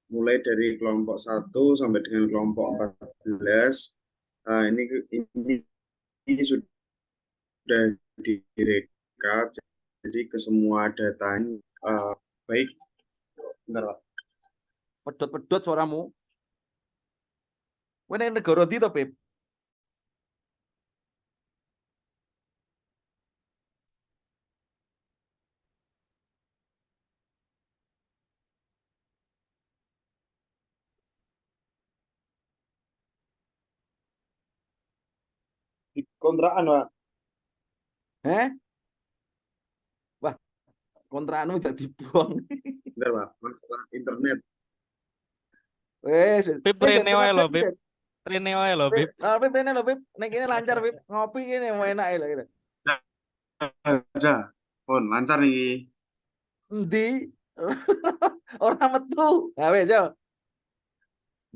mulai dari kelompok 1 sampai dengan kelompok 14. Ini sudah direkap, jadi ke semua datanya baik. Bentar, Pak. Pedot-pedot suaramu. Kowe ning negara ndi to, Pip? Di kontrakan, Pak. Heh? Wah, kontrakanmu jadi buang. Bentar, Pak. Masalah internet. Wes, Pip, wes rene wae lho, Pip. Sen. Rene wae lho, Pip, Pip. Pip rene lho, Pip. Nek kene lancar, Pip. Ngopi kene mau enak lho gitu. Ada. Pun lancar nih. Endi? Ora metu. Nah, wes yo.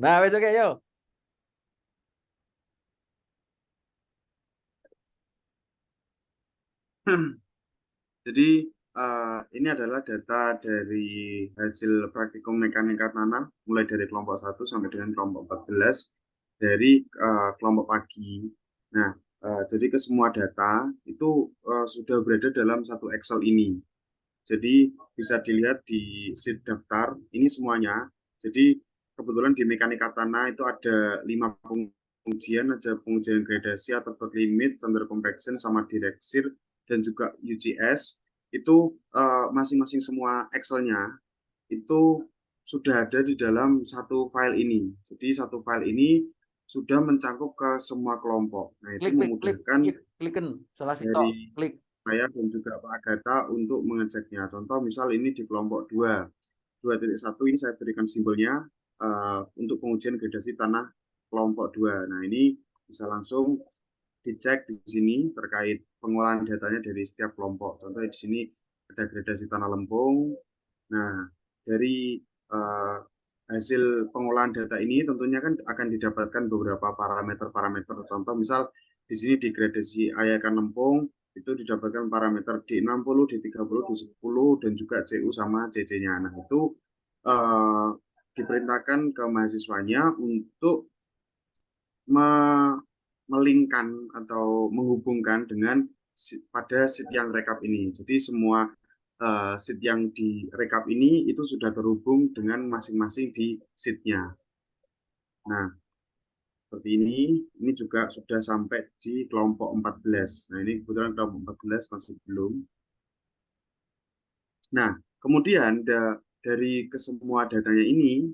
Nah, wes oke yo. Jadi ini adalah data dari hasil praktikum mekanika tanah mulai dari kelompok 1 sampai dengan kelompok 14 dari kelompok pagi. Nah, jadi ke semua data itu sudah berada dalam satu Excel ini. Jadi bisa dilihat di sheet daftar ini semuanya. Jadi kebetulan di mekanika tanah itu ada 5 pengujian, ada pengujian gradasi atau work limit, standard compaction, sama direksir, dan juga UGS. Itu masing-masing semua Excel-nya itu sudah ada di dalam satu file ini. Jadi satu file ini sudah mencakup ke semua kelompok. Nah, itu memudahkan kliken salah situ, dari klik. saya dan juga Pak Agatha untuk mengeceknya. Contoh misal ini di kelompok 2. 2.1 ini saya berikan simbolnya untuk pengujian gradasi tanah kelompok 2. Nah, ini bisa langsung dicek di sini terkait pengolahan datanya dari setiap kelompok. Contohnya di sini ada gradasi tanah lempung. Nah, dari hasil pengolahan data ini tentunya kan akan didapatkan beberapa parameter-parameter. Contoh misal di sini di gradasi Ayakan Lempung itu didapatkan parameter D60, D30, D10, dan juga CU sama CC-nya. Nah, itu diperintahkan ke mahasiswanya untuk melingkan atau menghubungkan dengan pada sheet yang rekap ini. Jadi semua sheet yang direkap ini itu sudah terhubung dengan masing-masing di sheet-nya. Nah, seperti ini juga sudah sampai di kelompok 14. Nah, ini kebetulan kelompok 14 masih belum. Nah, kemudian dari kesemua datanya ini,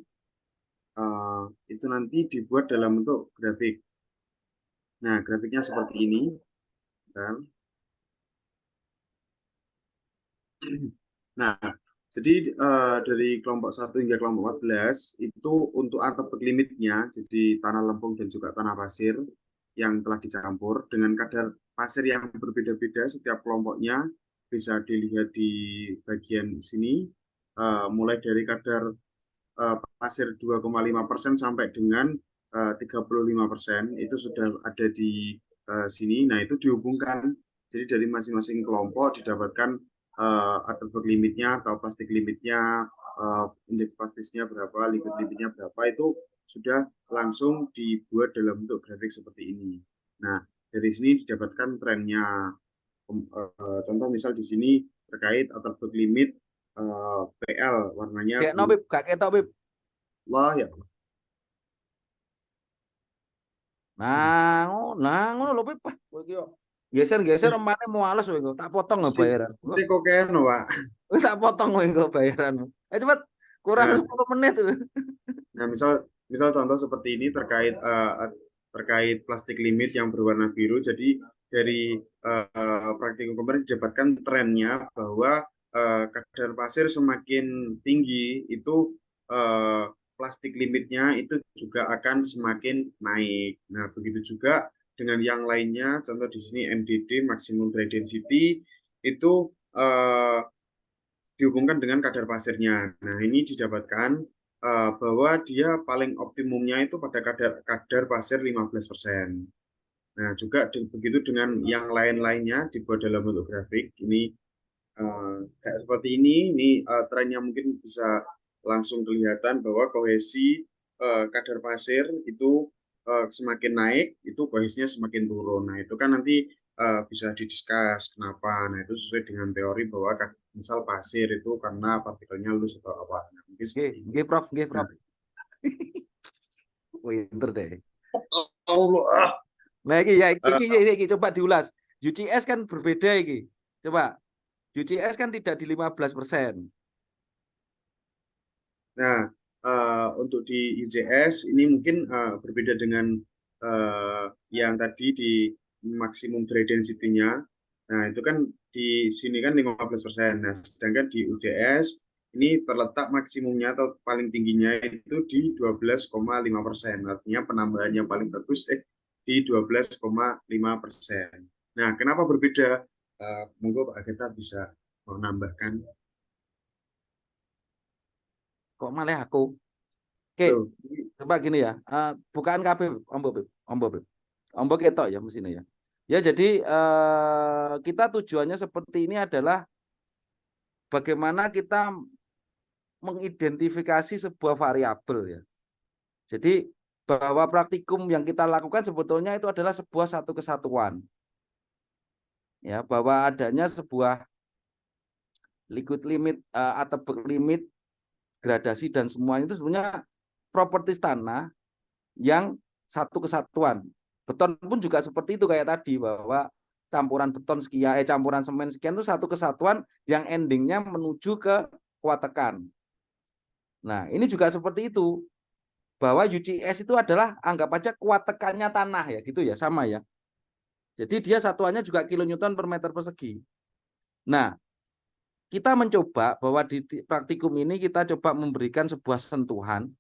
itu nanti dibuat dalam bentuk grafik. Nah, grafiknya seperti ini. Nah, jadi dari kelompok 1 hingga kelompok 14 itu untuk attribute limitnya, jadi tanah lempung dan juga tanah pasir yang telah dicampur dengan kadar pasir yang berbeda-beda setiap kelompoknya, bisa dilihat di bagian sini, mulai dari kadar pasir 2,5% sampai dengan 35% itu sudah ada di sini. Nah, itu dihubungkan. Jadi dari masing-masing kelompok didapatkan atribut limitnya atau plastik limitnya, indeks plastisnya berapa, liquid limitnya berapa, itu sudah langsung dibuat dalam bentuk grafik seperti ini. Nah, dari sini didapatkan trennya. Contoh misal di sini terkait atribut limit PL warnanya Kayak no, biru. Bib, gak ketok, Bib. Wah ya. Nah, ngono lho, Bib. Kowe iki yo geser-geser emane muales kowe engko. Tak potong lho bayaran. Ini kok kene, Pak. Tak potong kowe engko bayaranmu. Cepet, kurang Nah. 10 menit. Nah, misal contoh seperti ini terkait plastik limit yang berwarna biru. Jadi dari praktikum kemarin didapatkan trennya bahwa kadar pasir semakin tinggi itu plastik limitnya itu juga akan semakin naik. Nah, begitu juga dengan yang lainnya. Contoh di sini MDD, maximum dry density, itu dihubungkan dengan kadar pasirnya. Nah, ini didapatkan bahwa dia paling optimumnya itu pada kadar pasir 15%. Nah, juga begitu dengan yang lain-lainnya dibuat dalam bentuk grafik. Ini kayak seperti ini trennya mungkin bisa langsung kelihatan bahwa kohesi kadar pasir itu semakin naik, itu kohesinya semakin turun. Nah, itu kan nanti bisa didiskus kenapa. Nah, itu sesuai dengan teori bahwa misal pasir itu karena partikelnya halus atau apa. Nah, mungkin seperti ini. Nggih, Prof. Pinter deh. Allah. Nah, iki coba diulas. UCS kan berbeda iki. Coba. UCS kan tidak di 15%. Nah, untuk di UCS ini mungkin berbeda dengan yang tadi di maksimum dry density-nya. Nah, itu kan di sini kan 15%. Nah, sedangkan di UCS ini terletak maksimumnya atau paling tingginya itu di 12,5%. Artinya penambahan yang paling bagus di 12,5%. Nah, kenapa berbeda? Monggo Pak Agatha bisa menambahkan. Kok malah aku? Oke, coba gini ya. Bukaan KB Ombo ketok ya mestinya ya. Ya, jadi kita tujuannya seperti ini adalah bagaimana kita mengidentifikasi sebuah variabel ya. Jadi bahwa praktikum yang kita lakukan sebetulnya itu adalah sebuah satu kesatuan. Ya, bahwa adanya sebuah liquid limit atau limit, gradasi dan semuanya itu sebenarnya propertis tanah yang satu kesatuan. Beton pun juga seperti itu kayak tadi, bahwa campuran beton sekian, campuran semen sekian itu satu kesatuan yang endingnya menuju ke kuat tekan. Nah, ini juga seperti itu, bahwa UCS itu adalah anggap aja kuat tekannya tanah ya, gitu ya, sama ya. Jadi dia satuannya juga kilonewton per meter persegi. Nah, kita mencoba bahwa di praktikum ini kita coba memberikan sebuah sentuhan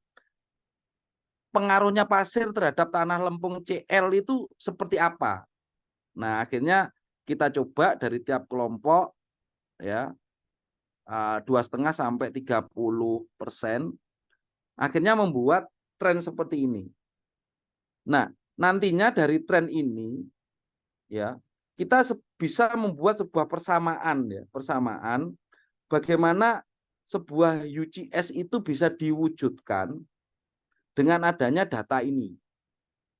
pengaruhnya pasir terhadap tanah lempung CL itu seperti apa. Nah, akhirnya kita coba dari tiap kelompok ya 2,5 sampai 30%, akhirnya membuat tren seperti ini. Nah, nantinya dari tren ini ya kita bisa membuat sebuah persamaan bagaimana sebuah UCS itu bisa diwujudkan dengan adanya data ini.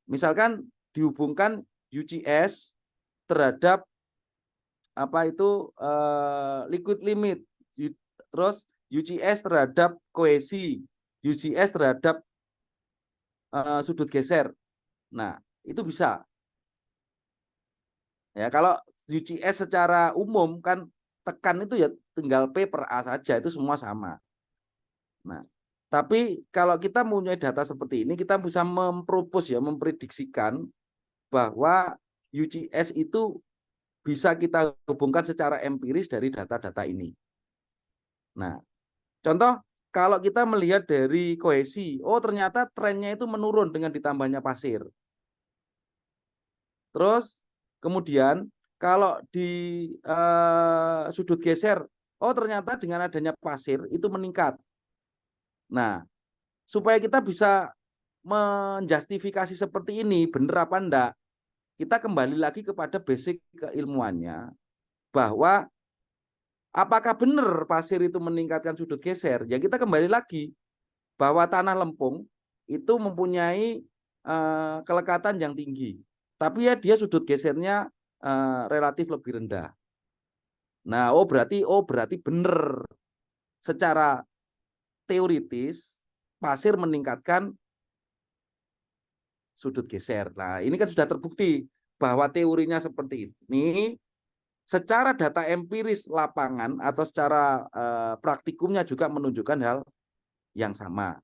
Misalkan dihubungkan UCS terhadap liquid limit terus UCS terhadap kohesi, UCS terhadap sudut geser. Nah, itu bisa. Ya, kalau UCS secara umum kan tekan itu ya tinggal P per A saja, itu semua sama. Nah, tapi kalau kita mempunyai data seperti ini, kita bisa memprediksikan bahwa UCS itu bisa kita hubungkan secara empiris dari data-data ini. Nah, contoh kalau kita melihat dari kohesi, oh ternyata trennya itu menurun dengan ditambahnya pasir. Terus kemudian kalau di sudut geser, oh ternyata dengan adanya pasir itu meningkat. Nah, supaya kita bisa menjustifikasi seperti ini, benar apa enggak, kita kembali lagi kepada basic keilmuannya, bahwa apakah benar pasir itu meningkatkan sudut geser? Ya kita kembali lagi bahwa tanah lempung itu mempunyai kelekatan yang tinggi, tapi ya dia sudut gesernya relatif lebih rendah. Nah, berarti benar secara teoritis pasir meningkatkan sudut geser. Nah, ini kan sudah terbukti bahwa teorinya seperti ini. Secara data empiris lapangan atau secara praktikumnya juga menunjukkan hal yang sama.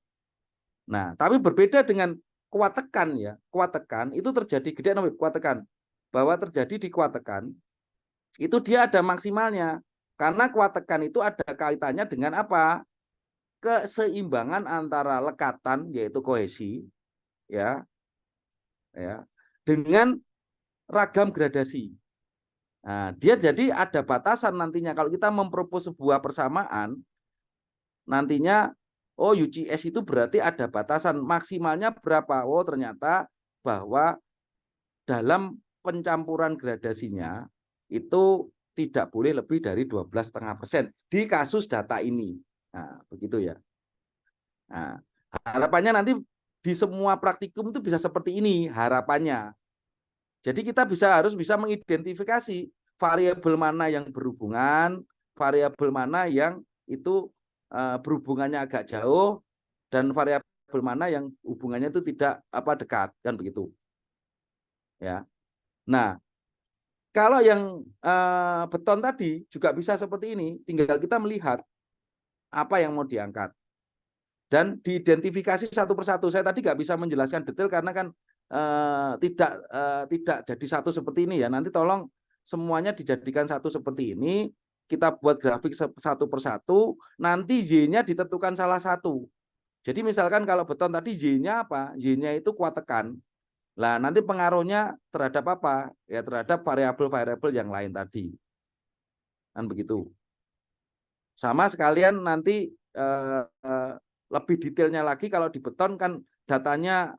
Nah, tapi berbeda dengan kuat tekan ya. Kuat tekan itu terjadi gede kuat tekan. Bahwa terjadi di kuat tekan itu dia ada maksimalnya. Karena kuat tekan itu ada kaitannya dengan apa? Keseimbangan antara lekatan yaitu kohesi ya dengan ragam gradasi. Nah, dia jadi ada batasan nantinya kalau kita mempropos sebuah persamaan nantinya UCS itu berarti ada batasan maksimalnya berapa? Oh, ternyata bahwa dalam pencampuran gradasinya itu tidak boleh lebih dari 12,5% di kasus data ini. Nah, begitu ya. Nah, harapannya nanti di semua praktikum itu bisa seperti ini harapannya. Jadi kita harus bisa mengidentifikasi variabel mana yang berhubungan, variabel mana yang itu berhubungannya agak jauh, dan variabel mana yang hubungannya itu tidak dekat, kan begitu. Ya. Nah, kalau yang beton tadi juga bisa seperti ini, tinggal kita melihat apa yang mau diangkat dan diidentifikasi satu persatu. Saya tadi nggak bisa menjelaskan detail karena kan tidak jadi satu seperti ini ya. Nanti tolong semuanya dijadikan satu seperti ini, kita buat grafik satu persatu, nanti Y-nya ditentukan salah satu. Jadi misalkan kalau beton tadi Y-nya apa? Y-nya itu kuat tekan. Lah nanti pengaruhnya terhadap apa? Ya terhadap variabel-variabel yang lain tadi. Kan begitu. Sama sekalian nanti lebih detailnya lagi kalau di beton kan datanya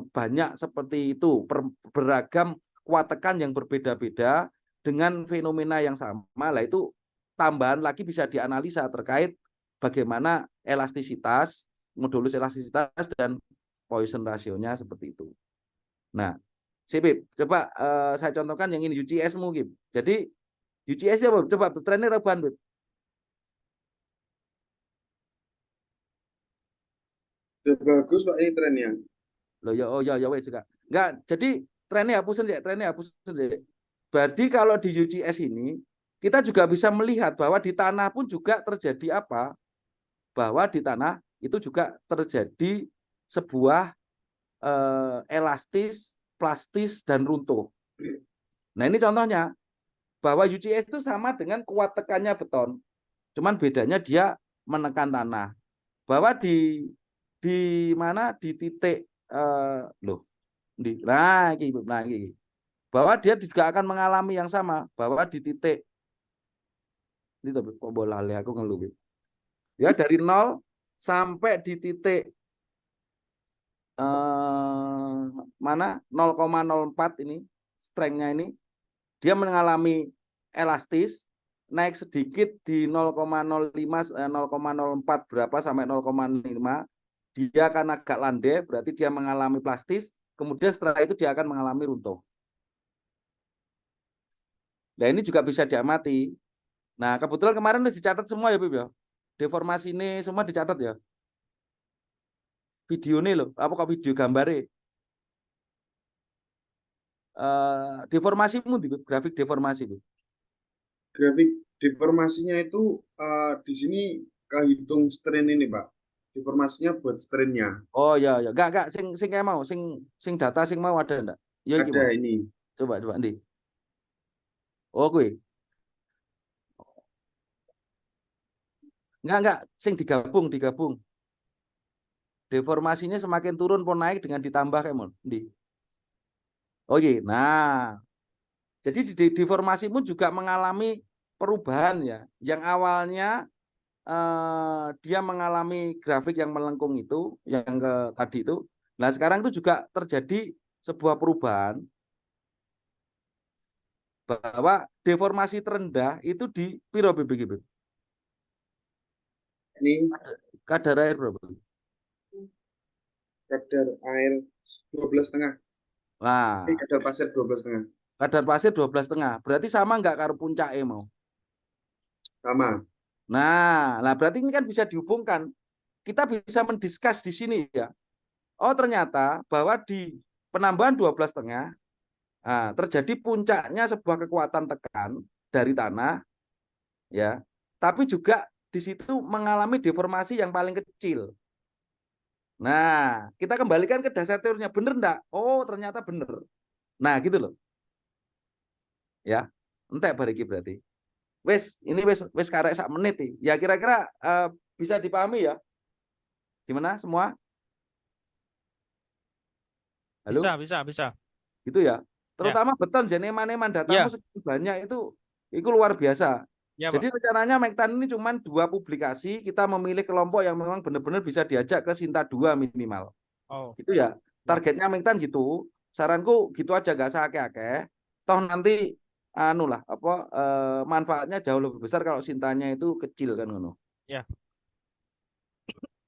banyak seperti itu, beragam kuat tekan yang berbeda-beda dengan fenomena yang sama. Lah itu tambahan lagi bisa dianalisa terkait bagaimana elastisitas, modulus elastisitas dan Poisson rasionya seperti itu. Nah, Bib, coba saya contohkan yang ini UCS mungkin. Jadi UCS ya, coba trennya rebahan, Bib. Sudah bagus Pak ini trennya. Loh ya wes juga. Enggak, jadi trennya hapusin ya, Berarti kalau di UCS ini kita juga bisa melihat bahwa di tanah pun juga terjadi apa? Bahwa di tanah itu juga terjadi sebuah elastis, plastis dan runtuh. Nah, ini contohnya bahwa UCS itu sama dengan kuat tekannya beton. Cuman bedanya dia menekan tanah. Bahwa di mana di titik bahwa dia juga akan mengalami yang sama, bahwa di titik itu bola aku ngeluh ya dari 0 sampai di titik mana 0,04 ini strength-nya ini dia mengalami elastis, naik sedikit di 0,05 0,04 berapa sampai 0,5 dia akan agak landai, berarti dia mengalami plastis, kemudian setelah itu dia akan mengalami runtuh. Nah, ini juga bisa diamati Nah, kebetulan kemarin udah dicatat semua ya, Bib ya. Deformasi ini semua dicatat ya. Video ini loh, apa kok video gambarnya? Deformasimu, grafik deformasi, Bib. Grafik deformasinya itu di sini kehitung strain ini, Pak. Deformasinya buat strainnya. Oh ya ya, enggak sing kayak mau, sing data sing mau ada enggak? Ya iki Ada mau. ini. Coba Ndi. Oh, gue. Enggak, sing digabung. Deformasinya semakin turun pun naik dengan ditambah kayak mau. Ndi. Oh iya. Nah, jadi di deformasimu juga mengalami perubahan ya. Yang awalnya dia mengalami grafik yang melengkung itu, yang ke tadi itu. Nah, sekarang itu juga terjadi sebuah perubahan bahwa deformasi terendah itu di piro BBG. Ini Kadar air berapa? kadar air 12,5. Nah, Ini kadar pasir 12,5. kadar pasir 12,5. Berarti sama enggak karo puncaknya mau? Sama. Nah, berarti ini kan bisa dihubungkan. Kita bisa mendiskus di sini ya. Oh, ternyata bahwa di penambahan 12,5 terjadi puncaknya sebuah kekuatan tekan dari tanah ya. Tapi juga di situ mengalami deformasi yang paling kecil. Nah, kita kembalikan ke dasar teorinya, bener enggak? Oh, ternyata bener. Nah, gitu loh. Ya. Entek bariki berarti. Ini wes karek sak menit nih. Ya kira-kira bisa dipahami ya? Gimana semua? Halo? Bisa. Gitu ya. Ya, Terutama beton eman-eman datamu ya, sekian banyak itu luar biasa. ya, Jadi Pak. rencananya Mektan ini cuma 2 publikasi, kita memilih kelompok yang memang benar-benar bisa diajak ke Sinta 2 minimal. Oh, Gitu ya. ya. Targetnya Mektan gitu. Saranku gitu aja, gak sakit-akeh. Toh nanti manfaatnya jauh lebih besar kalau Sintanya itu kecil kan ngono. Ya.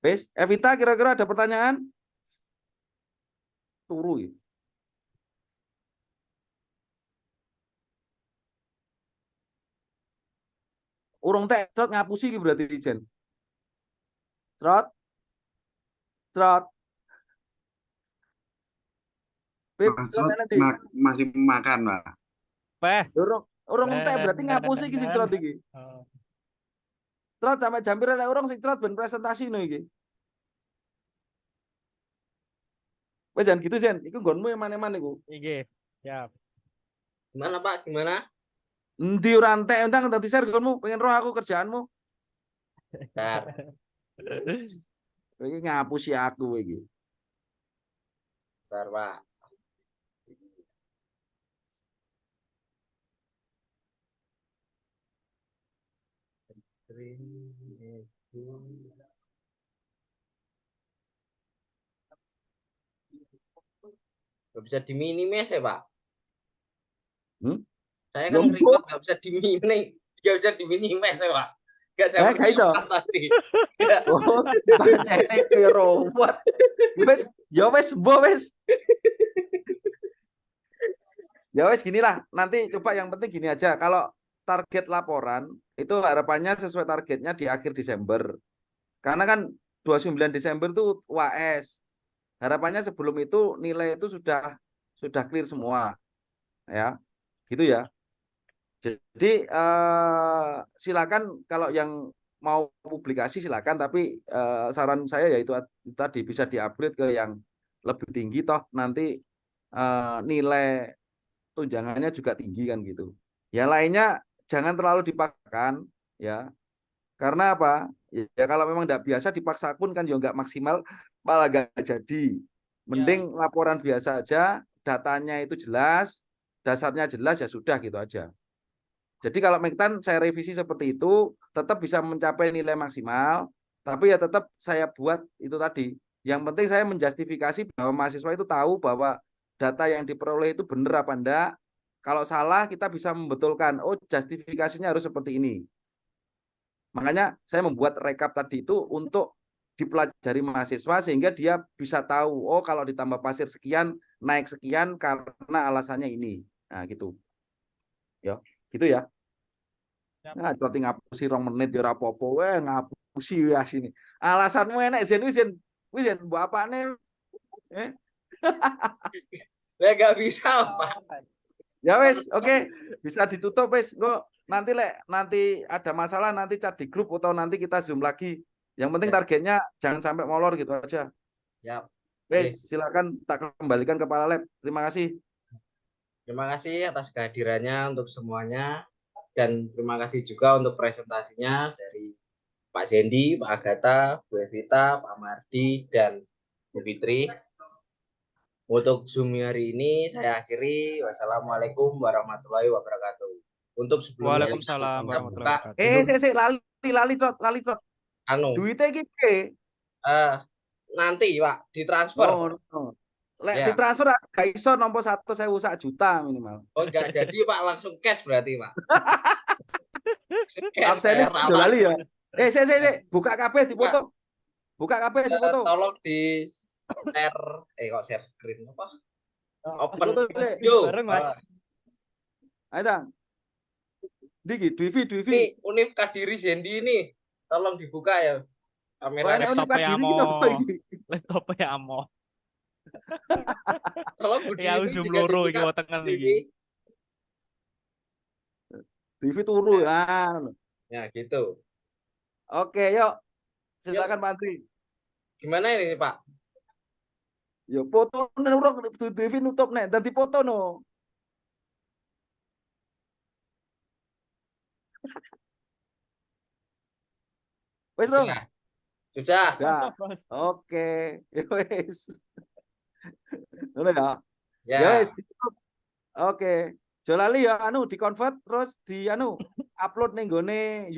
Wes, Evita kira-kira ada pertanyaan? Turu ya. Urung teh trot ngapusi iki berarti Jen. Trot. Beb, Mas trot Rod ana di. masih makan, Pak. Peh. Urung entek berarti ngapusi iki sing trot iki. Oh. Trot sampai jam pira lek urung sing trot ben presentasi no iki. Wes jan gitu Jen, iku nggonmu eman-eman iku. IG. Siap. Gimana Pak? Gimana? Endi ora entek entang dadi share nggonmu, pengen roh aku kerjaanmu. Bentar. Iki ngapusi aku iki. Bentar Pak. Gak bisa diminimis ya Pak. Saya kan record gak bisa diminimis ya Pak. Gak saya Gak iso. tadi. Oh, pancene kaya robot. Wes, ya wes, Ya wes ginilah. Nanti coba yang penting gini aja. Kalau target laporan itu harapannya sesuai targetnya di akhir Desember. Karena kan 29 Desember itu UAS. Harapannya sebelum itu nilai itu sudah clear semua. Ya. Gitu ya. Jadi silakan kalau yang mau publikasi silakan, tapi saran saya yaitu tadi bisa diupgrade ke yang lebih tinggi, toh nanti nilai tunjangannya juga tinggi kan gitu. Yang lainnya jangan terlalu dipaksakan ya. Karena apa? Ya kalau memang tidak biasa dipaksa pun kan ya nggak maksimal, malah nggak jadi. Mending laporan biasa aja, datanya itu jelas, dasarnya jelas ya sudah gitu aja. Jadi kalau Mektan saya revisi seperti itu, tetap bisa mencapai nilai maksimal, tapi ya tetap saya buat itu tadi. Yang penting saya menjustifikasi bahwa mahasiswa itu tahu bahwa data yang diperoleh itu benar apa enggak. Kalau salah kita bisa membetulkan, oh justifikasinya harus seperti ini. Makanya saya membuat rekap tadi itu untuk dipelajari mahasiswa sehingga dia bisa tahu, oh kalau ditambah pasir sekian, naik sekian karena alasannya ini. Nah gitu. Ya, gitu ya. Nah, coti ngapusi 2 menit ya ora apa-apa. Weh, ngapusi ya sini. Alasanmu enek Zen wis mbok apane? Eh? Lah nggak bisa, Pak. Ya wis, oke. Bisa ditutup wis. Engko nanti ada masalah nanti chat di grup atau nanti kita Zoom lagi. Yang penting Ya. targetnya jangan sampai molor gitu aja. Siap. Wis, silakan tak kembalikan ke Kepala Lab. Terima kasih. Terima kasih atas kehadirannya untuk semuanya. Dan terima kasih juga untuk presentasinya dari Pak Zendi, Pak Agatha, Bu Evita, Pak Mardi, dan Bu Fitri. Untuk Zoom hari ini saya akhiri. Wassalamualaikum warahmatullahi wabarakatuh. Untuk sebelumnya Waalaikumsalam kita warahmatullahi buka wabarakatuh. Lali trot. anu Duitnya iki piye? nanti Pak ditransfer. No. Lek Ya. ditransfer gak iso nampa 100.000 sak juta minimal. Oh enggak jadi Pak, langsung cash berarti Pak. Cash Absennya saya aja rawat. lali ya. Sik, buka kabeh dipoto. Buka kabeh dipoto. Tolong di share kok share screen apa? Open Dipoto sik. video. Bareng, Mas. Ayo Dang. Diki, Dwi. Ini Univ Kadiri Zendi ini. Tolong dibuka ya Wah, kamera. nek Univ Laptopnya Kadiri amo. iki apa iki? Laptopnya amo. Tolong Budi Ya ini Zoom juga loro iki dibuka. wetenge Ini. iki. Dwi turu ya. Ya gitu. Oke, yuk. Silakan Pak Andri. Gimana ini Pak? Yo foto nurung Dwi nutup nek dadi foto no. Wes, Rom. Sudah. Ya. Oke. Wes. Ngono ya. Ya. Ya wes. Oke. Jo lali ya di convert terus di upload ning gone